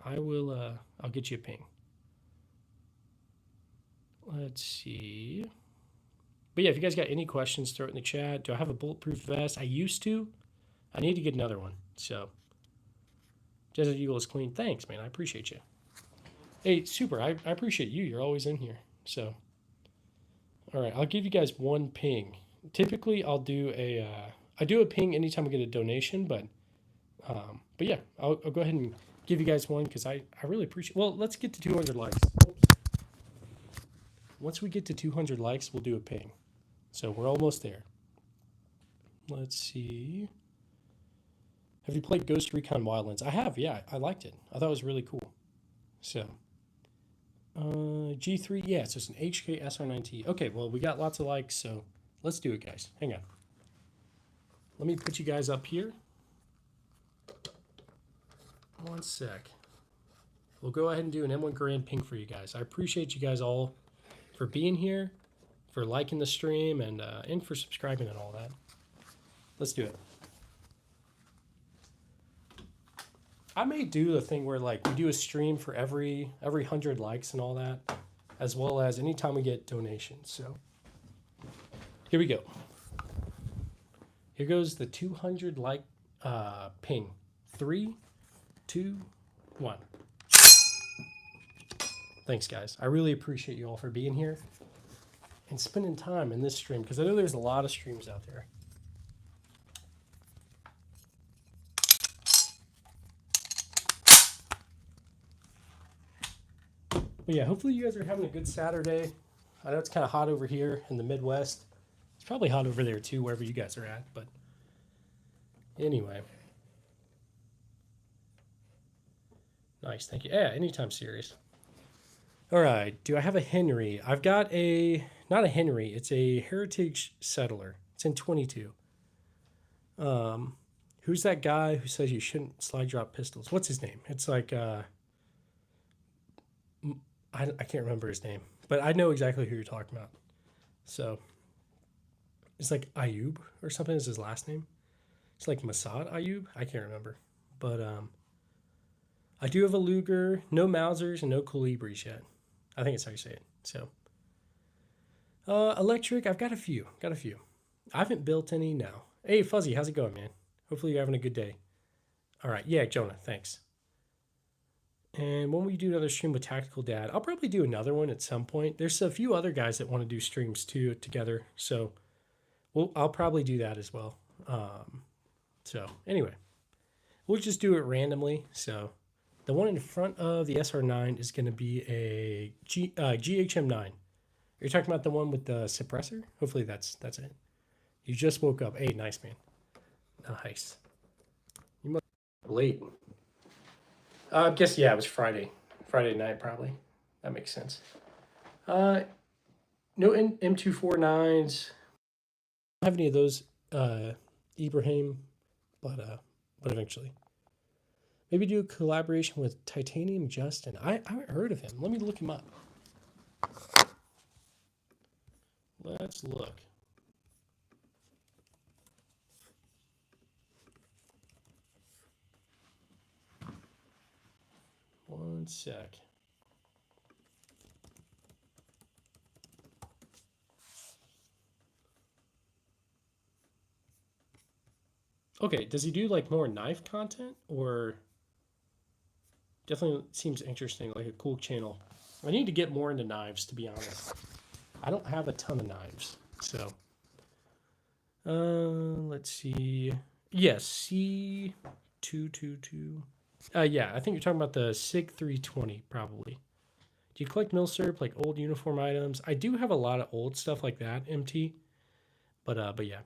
I'll get you a ping. Let's see. But yeah, if you guys got any questions, throw it in the chat. Do I have a bulletproof vest? I used to. I need to get another one. So, Desert Eagle is clean. Thanks, man. I appreciate you. Hey, super. I appreciate you. You're always in here. So, All right, I'll give you guys one ping. Typically, I do a ping anytime I get a donation, but yeah, I'll go ahead and give you guys one because I really appreciate. Well, let's get to 200 likes. Once we get to 200 likes, we'll do a ping. So we're almost there. Let's see. Have you played Ghost Recon Wildlands? I have, yeah. I liked it. I thought it was really cool. So, G3, yeah, it's just an HK SR9T. Okay, well, we got lots of likes, so let's do it, guys. Hang on. Let me put you guys up here. One sec. We'll go ahead and do an M1 Grand ping for you guys. I appreciate you guys all for being here, for liking the stream, and for subscribing and all that. Let's do it. I may do the thing where like we do a stream for every 100 likes and all that, as well as anytime we get donations. So here we go. Here goes the 200 like ping. 3, 2, 1. Thanks, guys. I really appreciate you all for being here and spending time in this stream because I know there's a lot of streams out there. But yeah, hopefully you guys are having a good Saturday. I know it's kind of hot over here in the Midwest. It's probably hot over there too, wherever you guys are at. But anyway. Nice, thank you. Yeah, anytime, serious. All right, do I have a Henry? I've got not a Henry, it's a Heritage Settler. It's in 22. Who's that guy who says you shouldn't slide drop pistols? What's his name? It's like, I can't remember his name, but I know exactly who you're talking about. So, it's like Ayub or something is his last name. It's like Masad Ayub. I can't remember. But I do have a Luger, no Mausers, and no Colibris yet. I think it's how you say it. So, electric, I've got a few. I haven't built any now. Hey, Fuzzy, how's it going, man? Hopefully you're having a good day. All right, yeah, Jonah, thanks. And when we do another stream with Tactical Dad, I'll probably do another one at some point. There's a few other guys that want to do streams too together, so I'll probably do that as well. So anyway, we'll just do it randomly. So the one in front of the SR9 is going to be a GHM9. You're talking about the one with the suppressor? Hopefully that's it. You just woke up. Hey, nice, man. Nice. You must be late. I guess, yeah, it was Friday night, probably. That makes sense. No M249s. I don't have any of those, Ibrahim, but eventually. Maybe do a collaboration with Titanium Justin. I haven't heard of him. Let me look him up. Let's look. One sec. Okay, does he do like more knife content or definitely seems interesting, like a cool channel. I need to get more into knives, to be honest. I don't have a ton of knives, so let's see. Yes, C222. Yeah, I think you're talking about the SIG 320, probably. Do you collect milsurp, like old uniform items? I do have a lot of old stuff like that, MT. But yeah.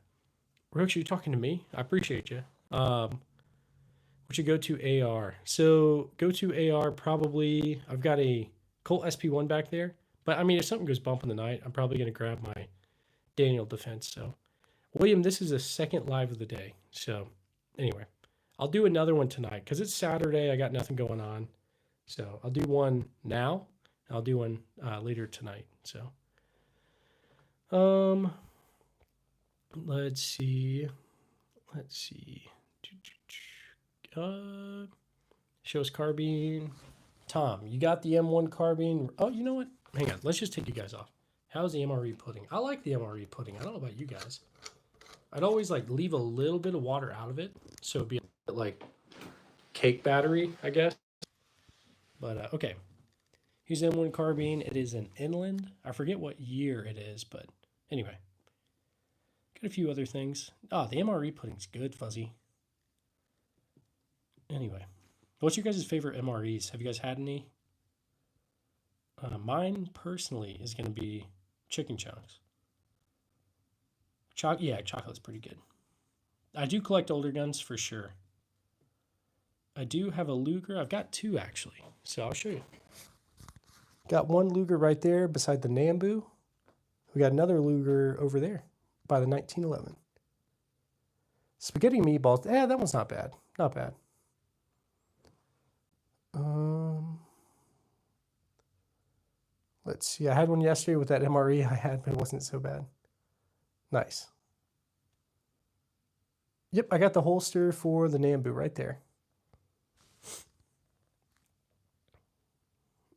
Roach, you talking to me? I appreciate you. What you go to AR? So go to AR probably. I've got a Colt SP1 back there. But I mean, if something goes bump in the night, I'm probably gonna grab my Daniel Defense. So, William, this is the second live of the day. So, anyway, I'll do another one tonight because it's Saturday. I got nothing going on, so I'll do one now. I'll do one later tonight. So, let's see. Shows carbine. Tom, you got the M1 carbine. Oh, you know what? Hang on. Let's just take you guys off. How's the MRE pudding? I like the MRE pudding. I don't know about you guys. I'd always like leave a little bit of water out of it, so it'd be a bit like cake battery, I guess. But okay. Use M1 carbine. It is an inland. I forget what year it is, but anyway. Got a few other things. Oh, the MRE pudding's good, Fuzzy. Anyway, what's your guys' favorite MREs? Have you guys had any? Mine personally is going to be chicken chunks. Yeah, chocolate's pretty good. I do collect older guns for sure. I do have a Luger. I've got two actually, so I'll show you. Got one Luger right there beside the Nambu. We got another Luger over there by the 1911. Spaghetti meatballs. That one's not bad. Not bad. Let's see. I had one yesterday with that MRE I had, but it wasn't so bad. Nice. Yep, I got the holster for the Nambu right there.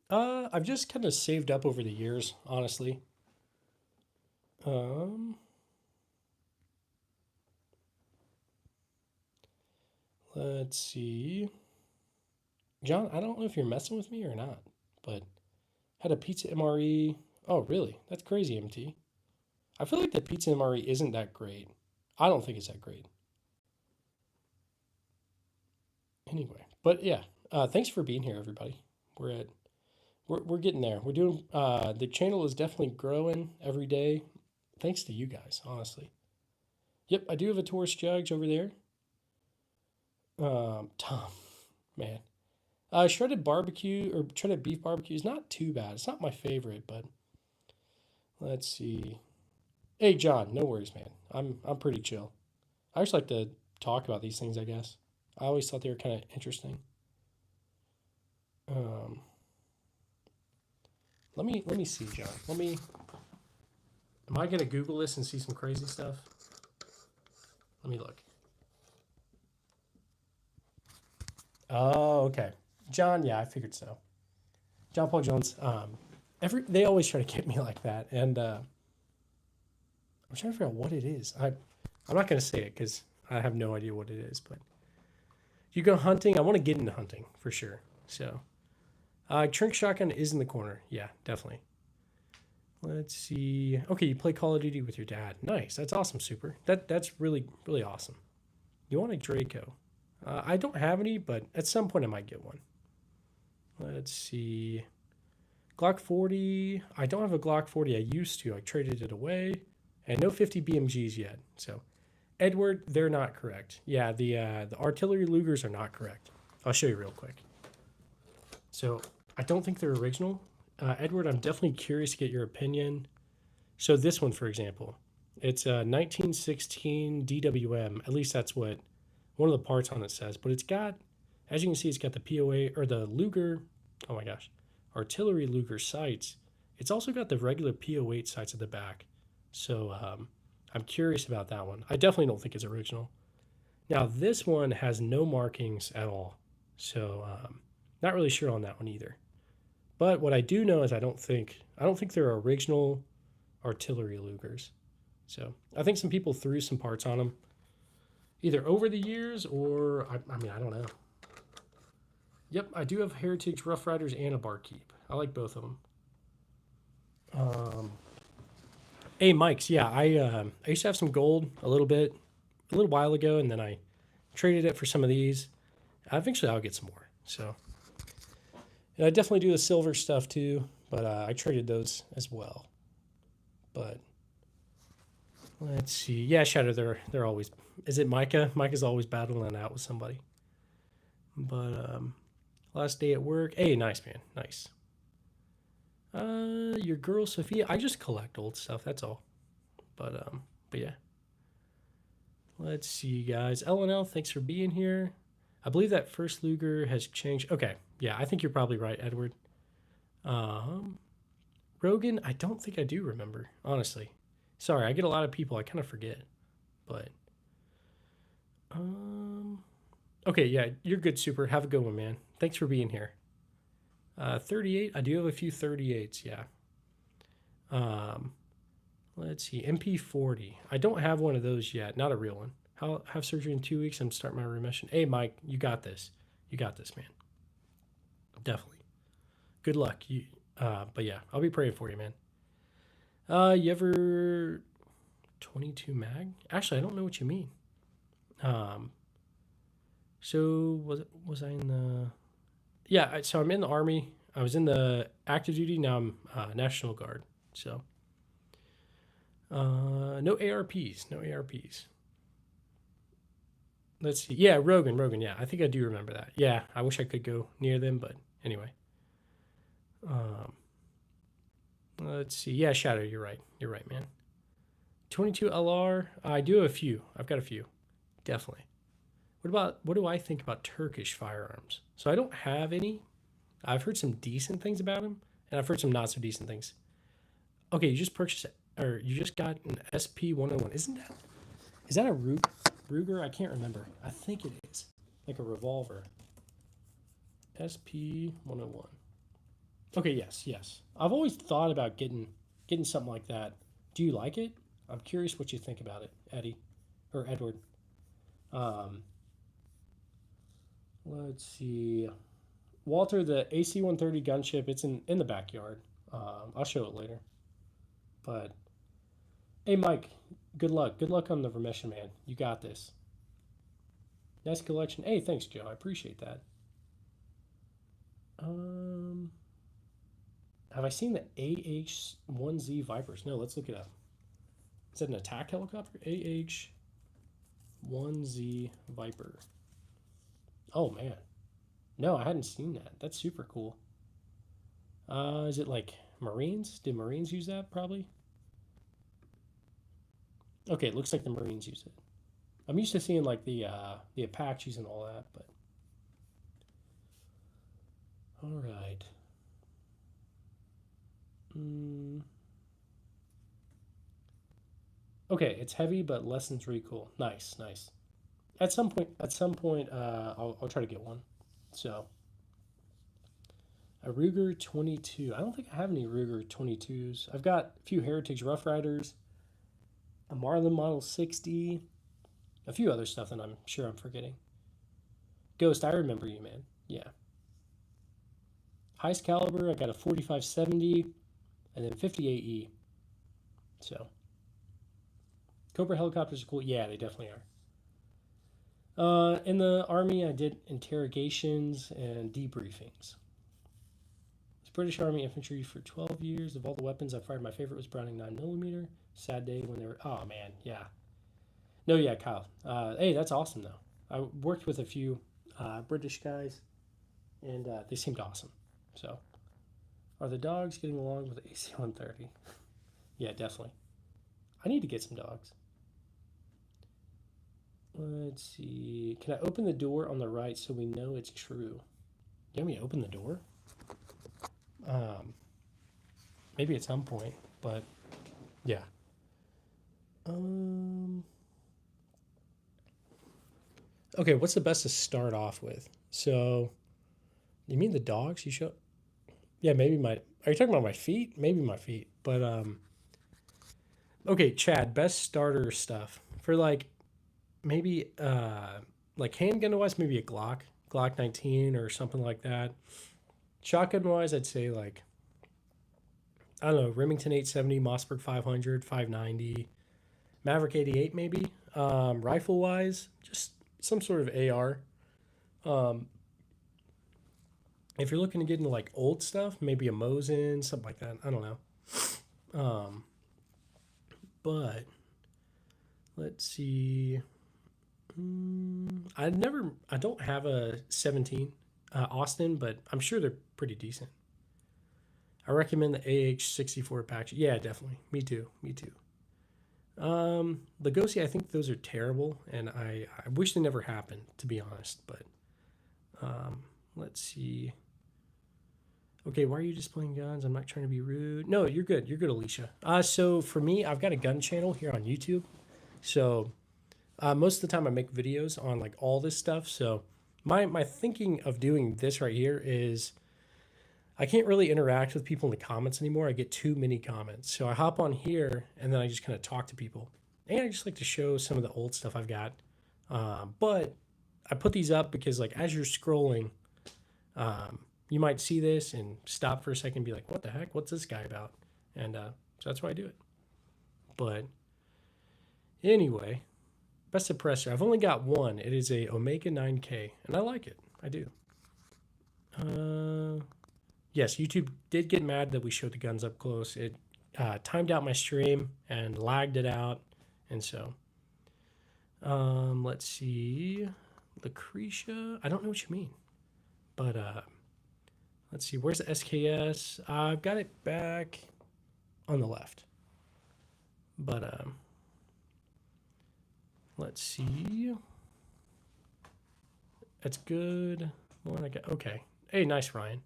I've just kind of saved up over the years, honestly. Let's see. John, I don't know if you're messing with me or not, but had a pizza MRE. Oh, really? That's crazy, MT. I feel like the pizza MRE isn't that great. I don't think it's that great. Anyway, but yeah, thanks for being here, everybody. We're getting there. We're doing the channel is definitely growing every day, thanks to you guys, honestly. Yep, I do have a Taurus Jugs over there. Tom, man, shredded barbecue or shredded beef barbecue is not too bad. It's not my favorite, but let's see. Hey, John, no worries, man. I'm pretty chill. I just like to talk about these things, I guess. I always thought they were kind of interesting. Let me see, John. Am I gonna Google this and see some crazy stuff? Let me look. Oh, okay. John, yeah, I figured so. John Paul Jones. They always try to get me like that, and I'm trying to figure out what it is. I'm not gonna say it because I have no idea what it is. But you go hunting. I want to get into hunting for sure. So, Trink shotgun is in the corner. Yeah, definitely. Let's see. Okay, you play Call of Duty with your dad. Nice. That's awesome. Super. That's really really awesome. You want a Draco? I don't have any, but at some point I might get one. Let's see. Glock 40. I don't have a Glock 40. I used to. I traded it away. And no 50 BMGs yet. So, Edward, they're not correct. Yeah, the artillery Lugers are not correct. I'll show you real quick. So, I don't think they're original. Edward, I'm definitely curious to get your opinion. So, this one, for example, it's a 1916 DWM. At least that's what one of the parts on it says. But it's got, as you can see, it's got the POA, or the Luger, oh my gosh, artillery Luger sights. It's also got the regular PO8 sights at the back. So I'm curious about that one. I definitely don't think it's original. Now this one has no markings at all. So not really sure on that one either. But what I do know is I don't think they're original artillery Lugers. So I think some people threw some parts on them, either over the years or I mean I don't know. Yep, I do have Heritage Rough Riders and a Barkeep. I like both of them. Hey, Mike's. Yeah, I used to have some gold a little while ago, and then I traded it for some of these. Eventually, I'll get some more. So, and I definitely do the silver stuff too, but I traded those as well. But let's see. Yeah, Shadow. They're always. Is it Micah? Micah's always battling out with somebody. But last day at work. Hey, nice man, nice. Your girl Sophia. I just collect old stuff. That's all. But yeah. Let's see, guys. LNL, thanks for being here. I believe that first Luger has changed. Okay, yeah, I think you're probably right, Edward. Rogan, I don't think I do remember, honestly. Sorry, I get a lot of people. I kind of forget, but okay, yeah, you're good, Super. Have a good one, man. Thanks for being here. 38. I do have a few 38s. Yeah. Let's see. MP40. I don't have one of those yet. Not a real one. I'll have surgery in 2 weeks. I'm starting my remission. Hey, Mike, you got this. You got this, man. Definitely. Good luck. But yeah, I'll be praying for you, man. You ever 22 mag? Actually, I don't know what you mean. So was I in the? Yeah, so I'm in the Army. I was in the active duty. Now I'm National Guard. So no ARPs. No ARPs. Let's see. Yeah, Rogan. Yeah, I think I do remember that. Yeah, I wish I could go near them, but anyway. Um, let's see. Yeah, Shadow, you're right. You're right, man. 22 LR. I do have a few. I've got a few. Definitely. What do I think about Turkish firearms? So I don't have any. I've heard some decent things about them, and I've heard some not so decent things. Okay, you just purchased or you just got an SP 101. Is that a Ruger? I can't remember. I think it is. Like a revolver. SP 101. Okay, yes. I've always thought about getting something like that. Do you like it? I'm curious what you think about it, Eddie or Edward. Um, let's see. Walter, the AC 130 gunship, it's in the backyard. I'll show it later. But hey, Mike, good luck. Good luck on the remission, man. You got this. Nice collection. Hey, thanks, Joe. I appreciate that. Um, have I seen the AH-1Z Vipers? No, let's look it up. Is that an attack helicopter? AH-1Z Viper. Oh man, no, I hadn't seen that. That's super cool. Is it like Marines? Did Marines use that? Probably. Okay, it looks like the Marines use it. I'm used to seeing like the Apaches and all that, but all right. Mm, okay, it's heavy, but lessons really cool. Nice. At some point, I'll try to get one. So a Ruger 22. I don't think I have any Ruger 22s. I've got a few Heritage Rough Riders, a Marlin Model 60, a few other stuff that I'm sure I'm forgetting. Ghost, I remember you, man. Yeah. Highest caliber, I got a 4570 and then 58E. So Cobra helicopters are cool. Yeah, they definitely are. In the Army, I did interrogations and debriefings. Was British Army infantry for 12 years. Of all the weapons I fired, my favorite was Browning 9mm. Sad day when they were. Oh man, yeah. No, yeah, Kyle. Hey, that's awesome though. I worked with a few British guys, and they seemed awesome. So, are the dogs getting along with the AC-130? Yeah, definitely. I need to get some dogs. Let's see. Can I open the door on the right so we know it's true? You want me to open the door? Um, maybe at some point, but yeah. Um, okay, what's the best to start off with? So, you mean the dogs? You show? Yeah, maybe my. Are you talking about my feet? Maybe my feet. But okay, Chad, best starter stuff for maybe like handgun wise, maybe a Glock 19 or something like that. Shotgun wise, I'd say like I don't know, Remington 870, Mossberg 500, 590, Maverick 88 maybe. Rifle wise, just some sort of AR. Um, if you're looking to get into like old stuff, maybe a Mosin, something like that. I don't know. Um, but let's see. I don't have a 17 Austin, but I'm sure they're pretty decent. I recommend the AH-64 Apache. Yeah, definitely. Me too. Lugosi, I think those are terrible, and I wish they never happened, to be honest. But let's see. Okay, why are you displaying guns? I'm not trying to be rude. No, you're good. You're good, Alicia. So for me, I've got a gun channel here on YouTube. So most of the time I make videos on like all this stuff. So my thinking of doing this right here is I can't really interact with people in the comments anymore. I get too many comments. So I hop on here and then I just kind of talk to people. And I just like to show some of the old stuff I've got. But I put these up because like as you're scrolling, you might see this and stop for a second and be like, what the heck? What's this guy about? And so that's why I do it. But anyway, best suppressor. I've only got one. It is a Omega 9K, and I like it. I do. Yes, YouTube did get mad that we showed the guns up close. It timed out my stream and lagged it out. And so, let's see. Lucretia, I don't know what you mean. But let's see, where's the SKS? I've got it back on the left. But let's see. That's good. One I got. Okay. Hey, nice, Ryan.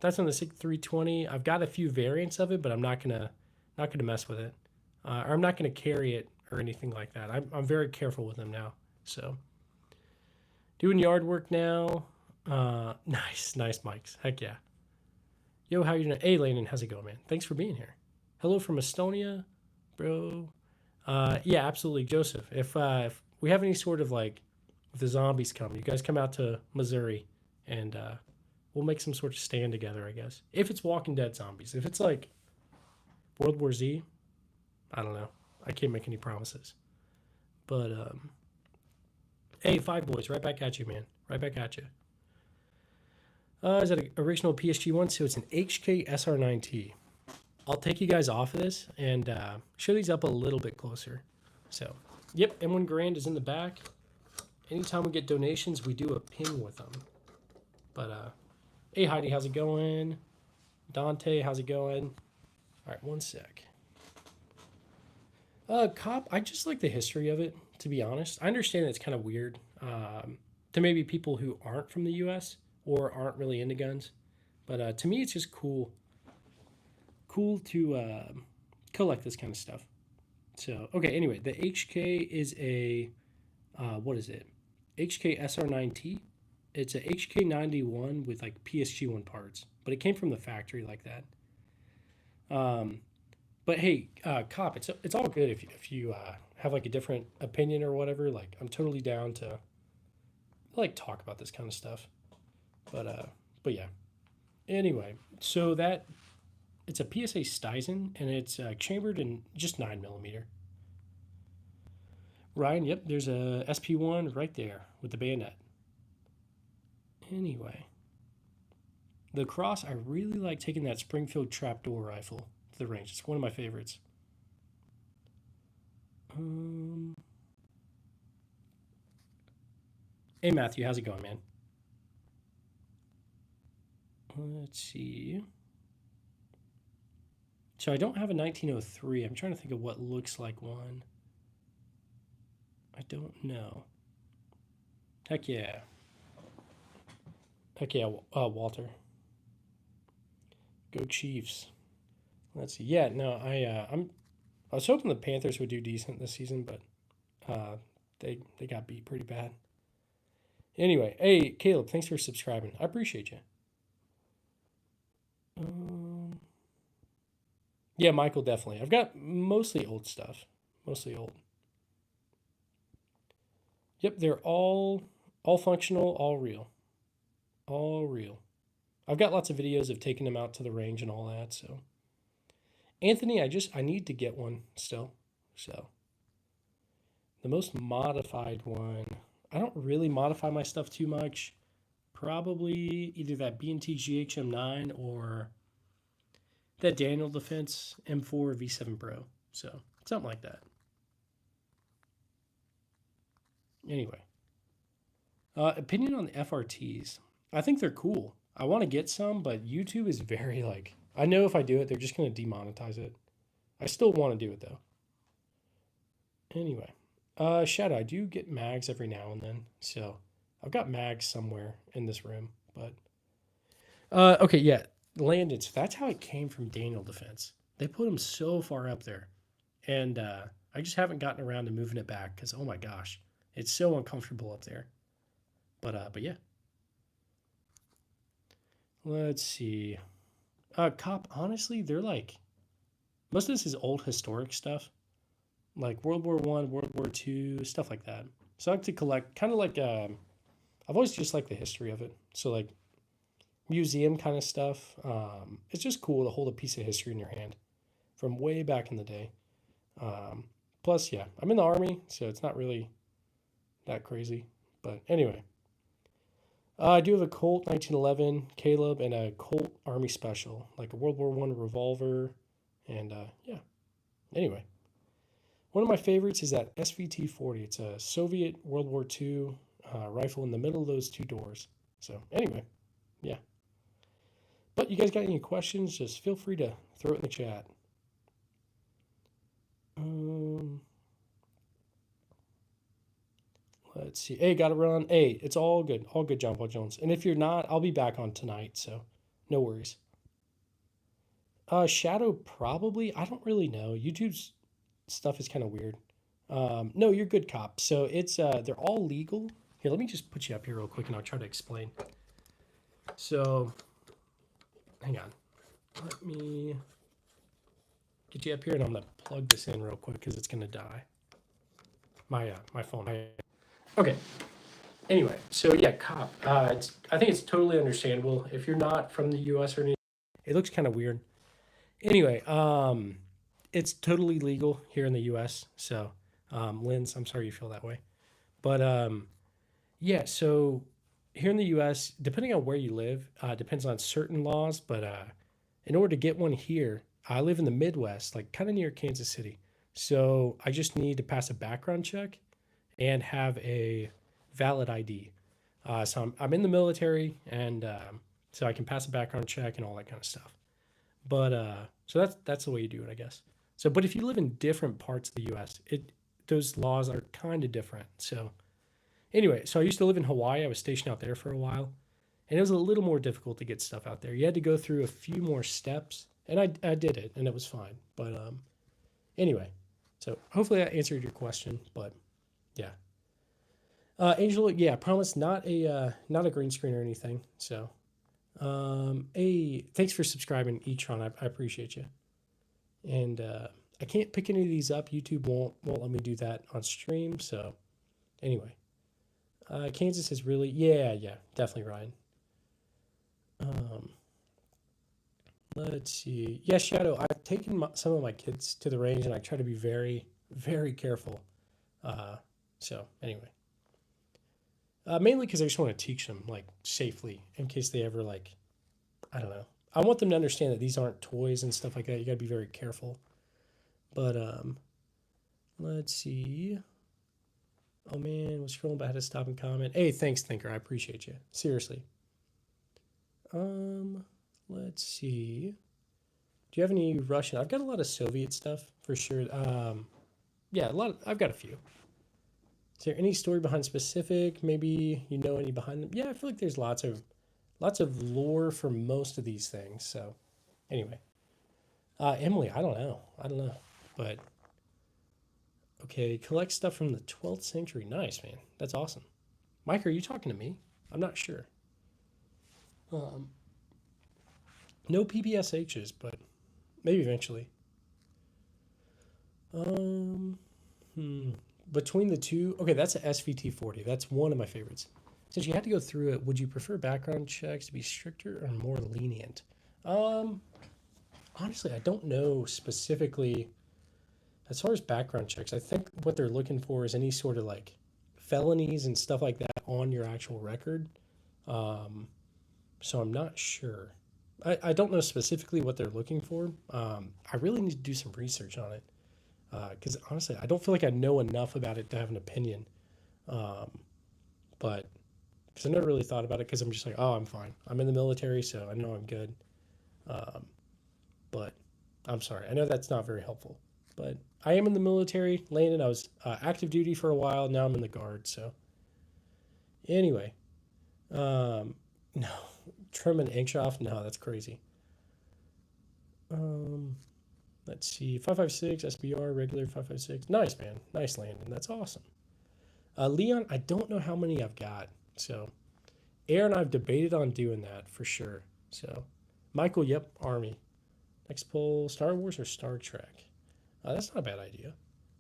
That's on the SIG 320. I've got a few variants of it, but I'm not gonna mess with it, or I'm not gonna carry it or anything like that. I'm very careful with them now. So doing yard work now. Nice mics. Heck yeah. Yo, how you doing? Hey, Landon, how's it going, man? Thanks for being here. Hello from Estonia, bro. Yeah, absolutely, Joseph. If we have any sort of like, if the zombies come, you guys come out to Missouri, and we'll make some sort of stand together, I guess. If it's Walking Dead zombies. If it's like World War Z, I don't know. I can't make any promises. But, hey, Five Boys, right back at you, man. Right back at you. Is that an original PSG one? So it's an HK SR9T. I'll take you guys off of this and show these up a little bit closer. So, yep, M1 Grand is in the back. Anytime we get donations, we do a pin with them. But, hey, Heidi, how's it going? Dante, how's it going? All right, one sec. Cop, I just like the history of it, to be honest. I understand it's kind of weird to maybe people who aren't from the U.S. or aren't really into guns. But to me, it's just cool to collect this kind of stuff. So, okay, anyway, the HK is a, what is it? HK SR9T. It's a HK91 with like PSG1 parts, but it came from the factory like that. But hey, Cop, it's all good if you have like a different opinion or whatever. Like, I'm totally down to like talk about this kind of stuff. But yeah. Anyway, so that it's a PSA Stizen and it's chambered in just 9mm. Ryan, yep, there's a SP1 right there with the bayonet. Anyway, the Cross, I really like taking that Springfield trapdoor rifle to the range. It's one of my favorites. Hey, Matthew, how's it going, man? Let's see. So I don't have a 1903. I'm trying to think of what looks like one. I don't know. Heck yeah. Heck yeah, Walter. Go Chiefs. Let's see. Yeah, no, I was hoping the Panthers would do decent this season, but they got beat pretty bad. Anyway, hey Caleb, thanks for subscribing. I appreciate you. Yeah, Michael, definitely. I've got mostly old stuff. Mostly old. Yep, they're all functional, all real. All real. I've got lots of videos of taking them out to the range and all that, so. Anthony, I need to get one still. So. The most modified one. I don't really modify my stuff too much. Probably either that B&T GHM9 or that Daniel Defense M4 V7 Pro. So, something like that. Anyway. Opinion on the FRTs. I think they're cool. I want to get some, but YouTube is very like, I know if I do it, they're just going to demonetize it. I still want to do it though. Anyway. Shadow, I do get mags every now and then. So, I've got mags somewhere in this room, but okay, yeah, Landon. So that's how it came from Daniel Defense. They put them so far up there, and I just haven't gotten around to moving it back because oh my gosh, it's so uncomfortable up there. But yeah. Let's see. Cop. Honestly, they're like most of this is old historic stuff, like World War I, World War II, stuff like that. So I like to collect, kind of like I've always just liked the history of it. So like museum kind of stuff. It's just cool to hold a piece of history in your hand from way back in the day. Um, Plus, yeah, I'm in the army, so it's not really that crazy. But anyway, I do have a Colt 1911 Caleb and a Colt Army Special, like a World War One revolver, and yeah. Anyway, one of my favorites is that SVT 40. It's a Soviet World War II rifle in the middle of those two doors. So anyway, yeah. But you guys got any questions? Just feel free to throw it in the chat. Um, let's see. Hey, got to run. Hey, it's all good. All good, John Paul Jones. And if you're not, I'll be back on tonight, so no worries. Shadow probably. I don't really know. YouTube's stuff is kind of weird. No, you're good, cop. So it's they're all legal. Here, let me just put you up here real quick, and I'll try to explain. So, hang on. Let me get you up here, and I'm gonna plug this in real quick because it's gonna die. My phone. Okay. Anyway, so yeah, cop. I think it's totally understandable if you're not from the U.S. or anything. It looks kind of weird. Anyway, it's totally legal here in the U.S. So, Linz, I'm sorry you feel that way, but yeah. So here in the U.S., depending on where you live, depends on certain laws. But in order to get one here, I live in the Midwest, like kind of near Kansas City. So I just need to pass a background check and have a valid ID. So I'm in the military, and so I can pass a background check and all that kind of stuff. But so that's the way you do it, I guess. So, but if you live in different parts of the U.S., those laws are kind of different. So anyway, so I used to live in Hawaii. I was stationed out there for a while, and it was a little more difficult to get stuff out there. You had to go through a few more steps, and I did it, and it was fine. But anyway, so hopefully that answered your question. But yeah. Angelo, yeah, promise not a green screen or anything. So, hey, thanks for subscribing, Etron. I appreciate you. And I can't pick any of these up. YouTube won't let me do that on stream. So, anyway, Kansas is really yeah, definitely Ryan. Let's see. Yeah, Shadow. I've taken some of my kids to the range, and I try to be very, very careful. So anyway. Mainly because I just want to teach them like safely in case they ever like, I don't know. I want them to understand that these aren't toys and stuff like that. You got to be very careful. But let's see. Oh man, was scrolling, but I had to stop and comment. Hey, thanks, Thinker. I appreciate you. Seriously. Let's see. Do you have any Russian? I've got a lot of Soviet stuff for sure. Yeah, I've got a few. Is there any story behind specific? Maybe you know any behind them? Yeah, I feel like there's lots of lore for most of these things. So, anyway, Emily, I don't know, but okay, collect stuff from the 12th century. Nice, man, that's awesome. Mike, are you talking to me? I'm not sure. No PPSHs, but maybe eventually. Between the two, okay, that's a SVT 40. That's one of my favorites. Since you had to go through it, would you prefer background checks to be stricter or more lenient? Honestly, I don't know specifically. As far as background checks, I think what they're looking for is any sort of like felonies and stuff like that on your actual record. So I'm not sure. I don't know specifically what they're looking for. I really need to do some research on it. Because honestly, I don't feel like I know enough about it to have an opinion. But because I never really thought about it, because I'm just like, oh, I'm fine. I'm in the military, so I know I'm good. But I'm sorry. I know that's not very helpful. But I am in the military. Landon, I was active duty for a while. Now I'm in the Guard. So anyway, no, Truman Ankshoff. No, that's crazy. Let's see, 556 SBR regular 556. Nice, man. Nice, Landon. That's awesome. Leon, I don't know how many I've got. So Aaron, I've debated on doing that for sure. So Michael, yep, Army. Next poll, Star Wars or Star Trek? That's not a bad idea.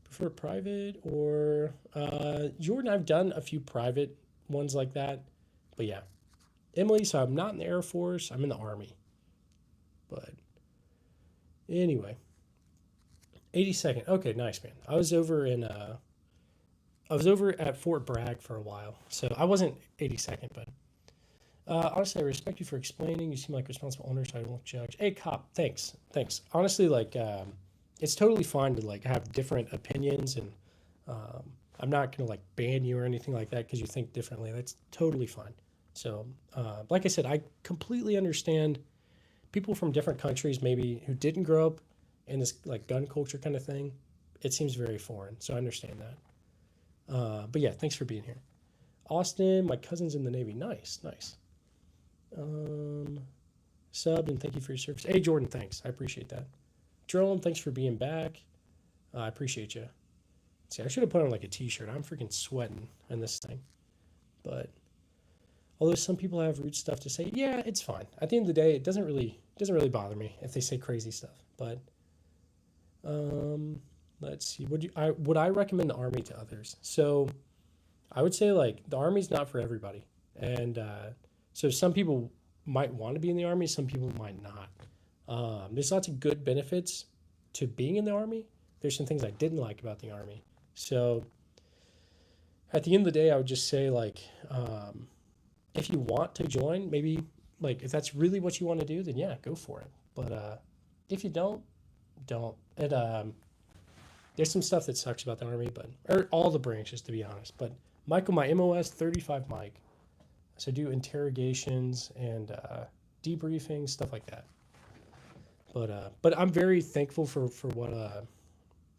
Prefer private or Jordan, I've done a few private ones like that. But yeah. Emily, so I'm not in the Air Force. I'm in the Army. But anyway, 82nd. Okay, nice, man. I was over at Fort Bragg for a while, so I wasn't 82nd, but honestly, I respect you for explaining. You seem like a responsible owner, so I won't judge. Hey, cop, thanks. Honestly, like, it's totally fine to like have different opinions, and I'm not gonna like ban you or anything like that because you think differently. That's totally fine. So, like I said, I completely understand people from different countries, maybe who didn't grow up in this like gun culture kind of thing. It seems very foreign, so I understand that. But yeah, thanks for being here. Austin, my cousin's in the Navy. Nice. Um, Subbed and thank you for your service. Hey, Jordan, thanks. I appreciate that. Jerome, thanks for being back. I appreciate you. See, I should have put on like a t-shirt. I'm freaking sweating in this thing. But although some people have rude stuff to say, yeah, it's fine. At the end of the day, it doesn't really bother me if they say crazy stuff. But um, let's see. Would I recommend the Army to others? So I would say like the Army's not for everybody, and so some people might want to be in the Army, some people might not. There's lots of good benefits to being in the Army. There's some things I didn't like about the Army. So at the end of the day, I would just say like, if you want to join, maybe like if that's really what you want to do, then yeah, go for it. But if you don't. And there's some stuff that sucks about the Army, but or all the branches to be honest. But Michael, my MOS 35 Mike. So do interrogations and debriefings, stuff like that. But I'm very thankful for what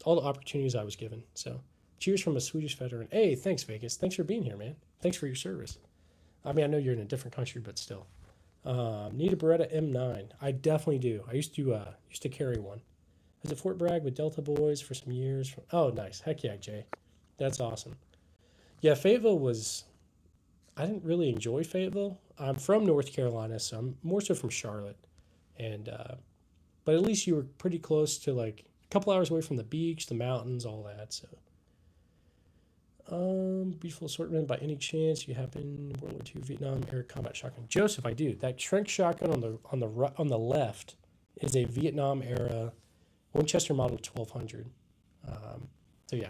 all the opportunities I was given. So cheers from a Swedish veteran. Hey, thanks Vegas. Thanks for being here, man. Thanks for your service. I mean, I know you're in a different country, but still. Need a Beretta M9. I definitely do. I used to carry one. I was at Fort Bragg with Delta Boys for some years. Oh, nice. Heck yeah, Jay. That's awesome. Yeah, Fayetteville was. I didn't really enjoy Fayetteville. I'm from North Carolina, so I'm more so from Charlotte, and but at least you were pretty close to like a couple hours away from the beach, the mountains, all that. So, beautiful assortment. By any chance, you happen World War II Vietnam air combat shotgun? Joseph, I do. That Trink shotgun on the left is a Vietnam era Winchester Model 1200. So yeah.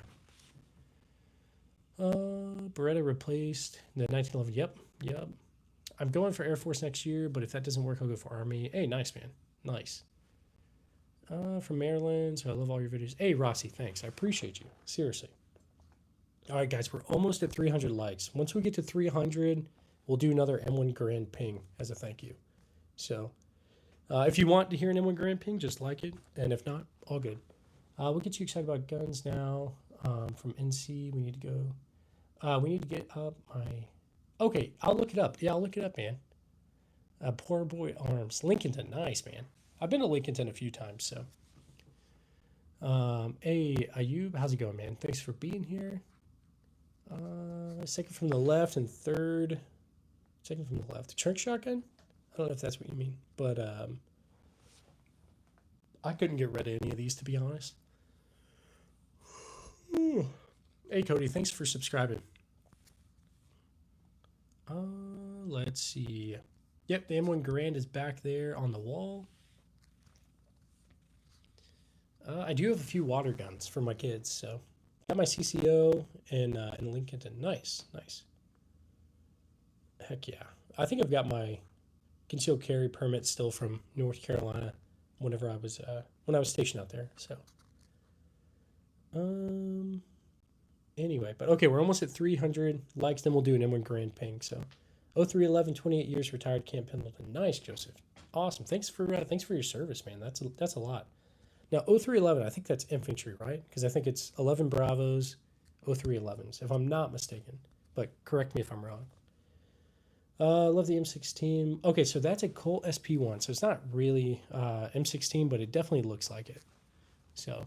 Beretta replaced the 1911. Yep. I'm going for Air Force next year, but if that doesn't work, I'll go for Army. Hey, nice, man. Nice. From Maryland, so I love all your videos. Hey, Rossi, thanks. I appreciate you. Seriously. All right, guys, we're almost at 300 likes. Once we get to 300, we'll do another M1 Grand Ping as a thank you. So if you want to hear an M1 Grand Ping, just like it. And if not, all good. We'll get you excited about guns now. From NC, we need to go. We need to get up my. Okay, I'll look it up. Yeah, I'll look it up, man. Poor Boy Arms. Lincolnton, nice, man. I've been to Lincolnton a few times, so. Hey, Ayub, how's it going, man? Thanks for being here. Second from the left and third. Second from the left. The Trunk shotgun? I don't know if that's what you mean, but I couldn't get rid of any of these, to be honest. Hey, Cody, thanks for subscribing. Let's see. Yep, the M1 Garand is back there on the wall. I do have a few water guns for my kids, so got my CCO in Lincolnton. Nice. Heck yeah. I think I've got my concealed carry permit still from North Carolina whenever I was when I was stationed out there. So anyway, but okay, we're almost at 300 likes, then we'll do an M1 Grand Ping. So 0311, 28 years, retired, Camp Pendleton. Nice, Joseph. Awesome. Thanks for your service, man. That's a lot. Now 0311, I think that's infantry, right? Because I think it's 11 Bravos, 0311s, if I'm not mistaken. But correct me if I'm wrong. Love the M16. Okay, so that's a Colt SP1, so it's not really M16, but it definitely looks like it. So,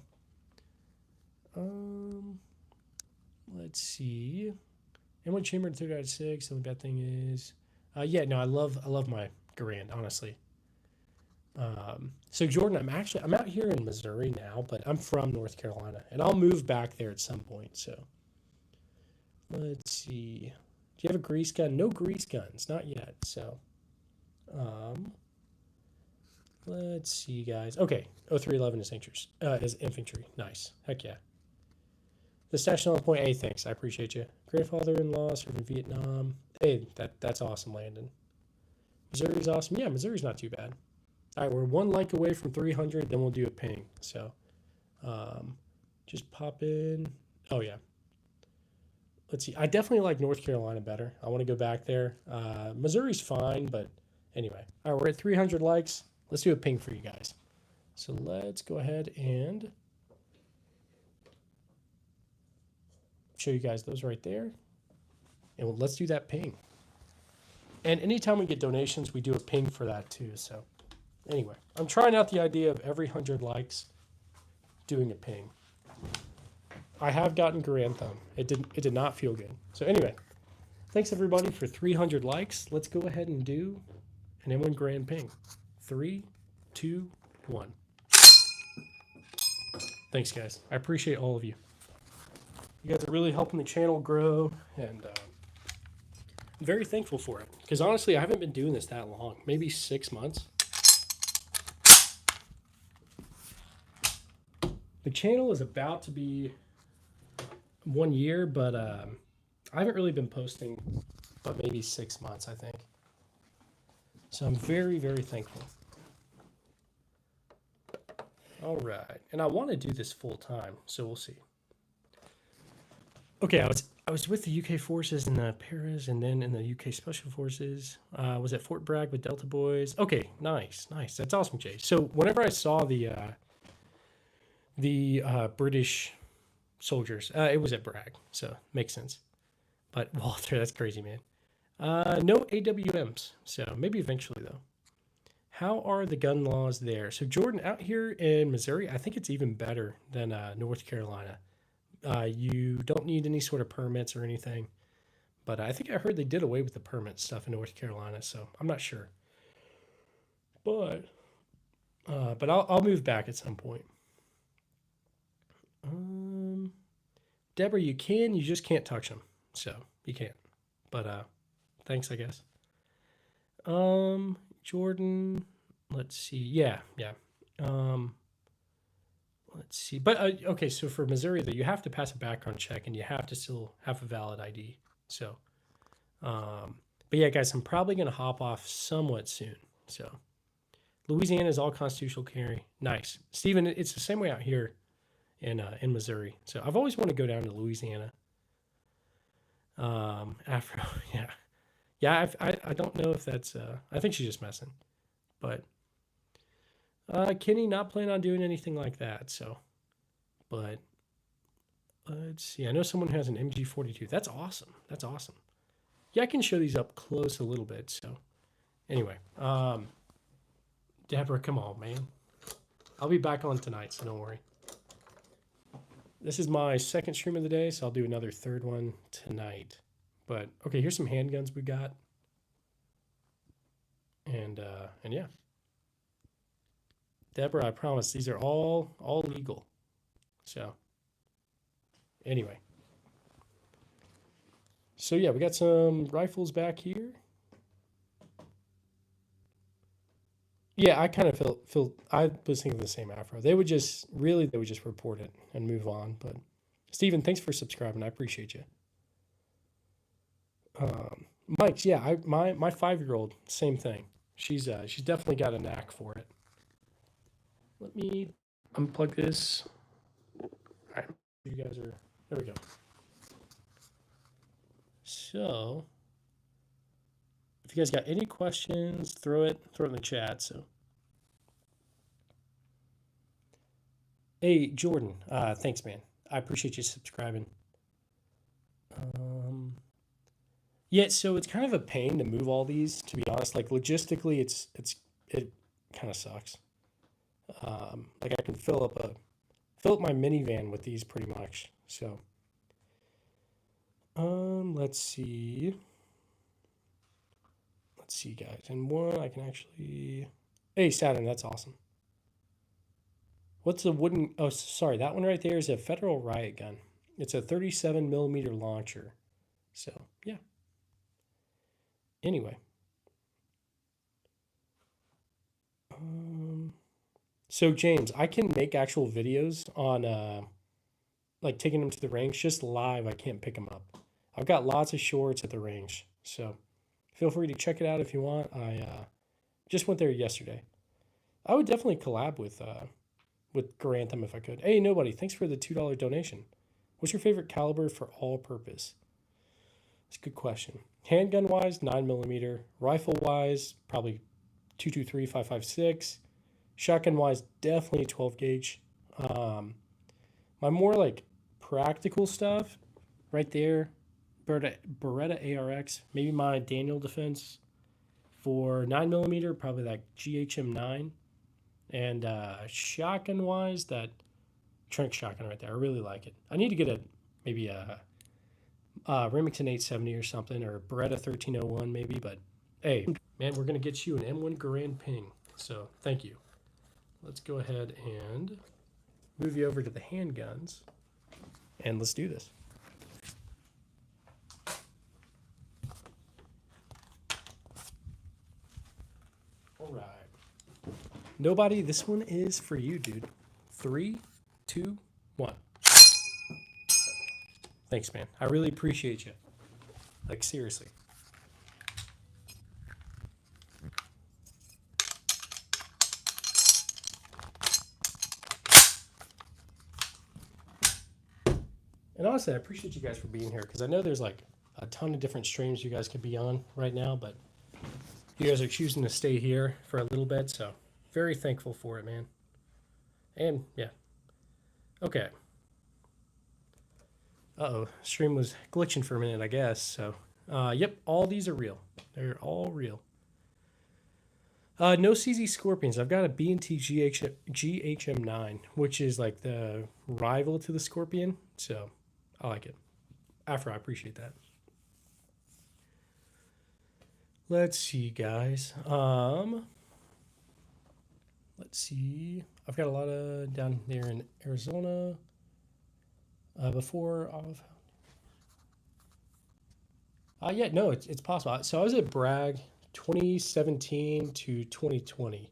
let's see. M1 chamber and 30.6. The only bad thing is, yeah, no, I love my Garand, honestly. So Jordan, I'm out here in Missouri now, but I'm from North Carolina, and I'll move back there at some point. So, let's see. you have a grease gun? No grease guns, not yet. So, let's see, guys. Okay, 0311 is infantry. Nice. Heck yeah. The Stash on point. Hey, thanks. I appreciate you. Grandfather-in-law served in Vietnam. Hey, that's awesome, Landon. Missouri's awesome. Yeah, Missouri's not too bad. All right, we're 1 like away from 300. Then we'll do a ping. So, just pop in. Oh yeah. Let's see. I definitely like North Carolina better. I want to go back there. Missouri's fine, but anyway. All right, we're at 300 likes. Let's do a ping for you guys. So let's go ahead and show you guys those right there. And let's do that ping. And anytime we get donations, we do a ping for that too. So anyway, I'm trying out the idea of every 100 likes doing a ping. I have gotten grand thumb. It did not feel good. So anyway, thanks everybody for 300 likes. Let's go ahead and do an M1 grand ping. 3, 2, 1. Thanks guys. I appreciate all of you. You guys are really helping the channel grow, and I'm very thankful for it. Because honestly, I haven't been doing this that long. Maybe 6 months. The channel is about to be 1 year, but I haven't really been posting but maybe 6 months, I think. So I'm very, very thankful. All right. And I want to do this full time, so we'll see. Okay, I was with the UK forces in Paris and then in the UK Special Forces. Was at Fort Bragg with Delta Boys. Okay, nice. That's awesome, Jay. So whenever I saw the British soldiers, it was at Bragg, so makes sense. But Walter, that's crazy, man. No AWMs, so maybe eventually though. How are the gun laws there? So Jordan, out here in Missouri, I think it's even better than North Carolina. You don't need any sort of permits or anything. But I think I heard they did away with the permit stuff in North Carolina, so I'm not sure. But I'll move back at some point. Deborah, you just can't touch them. So you can't. But thanks, I guess. Jordan, let's see. Yeah. Let's see. But okay, so for Missouri though, you have to pass a background check and you have to still have a valid ID. So but yeah, guys, I'm probably gonna hop off somewhat soon. So Louisiana is all constitutional carry. Nice. Steven, it's the same way out here in Missouri. So I've always wanted to go down to Louisiana. After yeah, I don't know if that's I think she's just messing, but Kenny not planning on doing anything like that. So, but let's see. I know someone who has an MG42. That's awesome. Yeah, I can show these up close a little bit. So, anyway, Deborah, come on, man. I'll be back on tonight, so don't worry. This is my second stream of the day, so I'll do another third one tonight. But okay, here's some handguns we got, and yeah. Deborah, I promise these are all legal. So anyway. So yeah, we got some rifles back here. Yeah, I kind of feel I was thinking the same afro. They would just report it and move on. But Steven, thanks for subscribing. I appreciate you. Mike's, yeah, my 5-year-old, same thing. She's definitely got a knack for it. Let me unplug this. All right, you guys are, there we go. So, if you guys got any questions, throw it in the chat. So, hey Jordan, thanks, man. I appreciate you subscribing. Yeah, so it's kind of a pain to move all these. To be honest, like logistically, it kind of sucks. Like I can fill up my minivan with these pretty much. So, let's see, guys. And one I can actually. Hey, Saturn, that's awesome. What's the wooden? Oh, sorry, that one right there is a federal riot gun. It's a 37 millimeter launcher. So yeah. Anyway. So James, I can make actual videos on like taking them to the range, just live. I can't pick them up. I've got lots of shorts at the range, so feel free to check it out if you want. I just went there yesterday. I would definitely collab with Grantham if I could. Hey, nobody, thanks for the $2 donation. What's your favorite caliber for all purpose? It's a good question. Handgun wise, 9mm. Rifle wise, probably 223, 5.56. Shotgun wise, definitely 12 gauge. My more like practical stuff, right there, Beretta ARX. Maybe my Daniel Defense for 9mm, probably that GHM9. And shotgun wise, that Trunk shotgun right there. I really like it. I need to get maybe a Remington 870 or something, or a Beretta 1301 maybe. But hey, man, we're gonna get you an M1 Garand Ping. So thank you. Let's go ahead and move you over to the handguns, and let's do this. All right. Nobody, this one is for you, dude. 3, 2, 1. Thanks, man. I really appreciate you. Like, seriously. And honestly, I appreciate you guys for being here, because I know there's like a ton of different streams you guys could be on right now, but you guys are choosing to stay here for a little bit, so very thankful for it, man. And yeah. Okay. Uh-oh, stream was glitching for a minute, I guess. So, yep, all these are real. They're all real. No CZ Scorpions. I've got a B&T GHM9, which is like the rival to the Scorpion. So, I like it. Afro, I appreciate that. Let's see, guys. Let's see. I've got a lot of down there in Arizona. Yeah, no, it's possible. So I was at Bragg 2017 to 2020.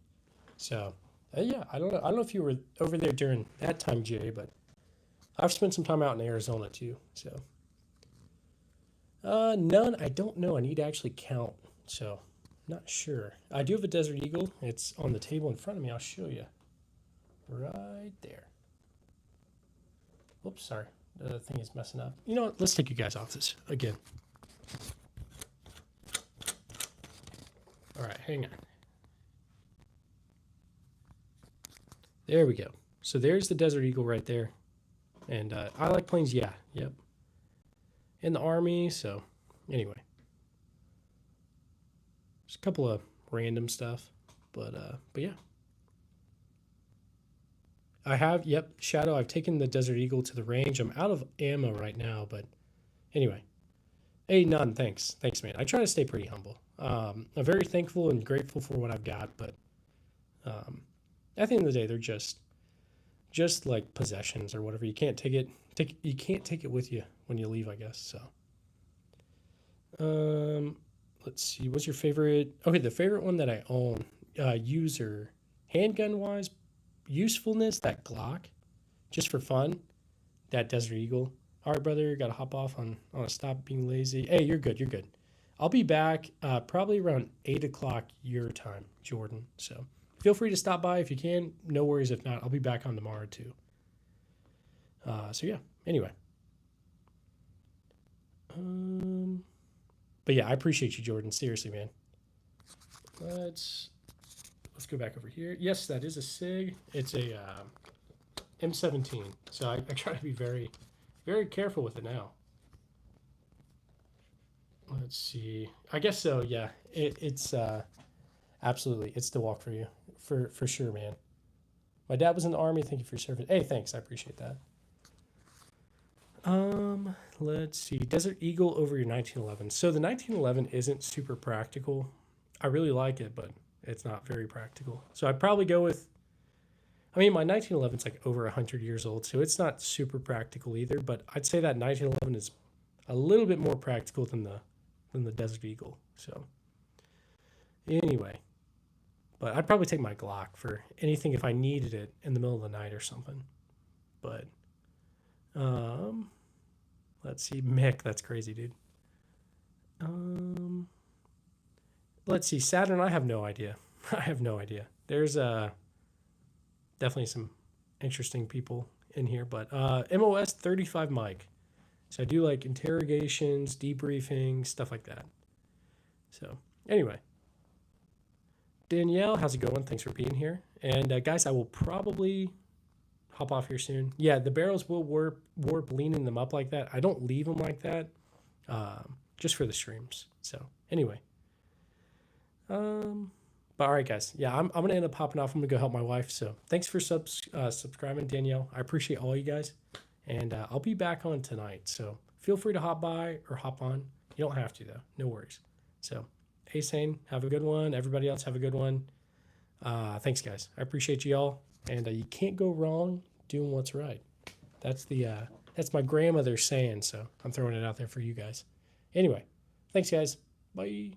So yeah, I don't know if you were over there during that time, Jay, but I've spent some time out in Arizona too. So none. I don't know. I need to actually count. So not sure. I do have a Desert Eagle. It's on the table in front of me. I'll show you. Right there. Oops, sorry. The thing is messing up. You know what? Let's take you guys off this again. All right, hang on. There we go. So there's the Desert Eagle right there. And I like planes, yeah, yep. In the Army, so anyway. There's a couple of random stuff, but yeah. I have, yep, Shadow, I've taken the Desert Eagle to the range. I'm out of ammo right now, but anyway. Hey, none, thanks. Thanks, man. I try to stay pretty humble. I'm very thankful and grateful for what I've got, but at the end of the day, they're just like possessions or whatever. You can't take it with you when you leave, I guess. So, let's see. What's your favorite? Okay, the favorite one that I own, user, handgun wise, usefulness, that Glock, just for fun, that Desert Eagle. All right, brother, got to hop off on a stop being lazy. Hey, you're good. You're good. I'll be back probably around 8 o'clock your time, Jordan. So feel free to stop by if you can. No worries if not. I'll be back on tomorrow too. So yeah. Anyway. But yeah, I appreciate you, Jordan. Seriously, man. Let's go back over here. Yes, that is a SIG. It's a M17. So I try to be very, very careful with it now. Let's see. I guess so. Yeah, it's absolutely. It's the walk for you, for sure, man. My dad was in the Army. Thank you for your service. Hey, thanks. I appreciate that. Let's see. Desert Eagle over your 1911. So the 1911 isn't super practical. I really like it, but it's not very practical. So I'd probably go with, I mean, my 1911 is like over 100 years old, so it's not super practical either, but I'd say that 1911 is a little bit more practical than the Desert Eagle. So Anyway, but I'd probably take my Glock for anything if I needed it in the middle of the night or something. But let's see, Mick, that's crazy, dude. Let's see, Saturn. I have no idea. I have no idea. There's definitely some interesting people in here, but MOS 35 Mike. So I do like interrogations, debriefing, stuff like that. So anyway, Danielle, how's it going? Thanks for being here. And guys, I will probably hop off here soon. Yeah, the barrels will warp leaning them up like that. I don't leave them like that, just for the streams. So anyway, but all right, guys. Yeah, I'm gonna end up popping off. I'm gonna go help my wife. So thanks for subscribing, Danielle. I appreciate all you guys, and I'll be back on tonight. So feel free to hop by or hop on. You don't have to though. No worries. So, Asane, have a good one. Everybody else have a good one. Thanks, guys. I appreciate you all. And you can't go wrong doing what's right. That's my grandmother's saying, so I'm throwing it out there for you guys. Anyway, thanks, guys. Bye.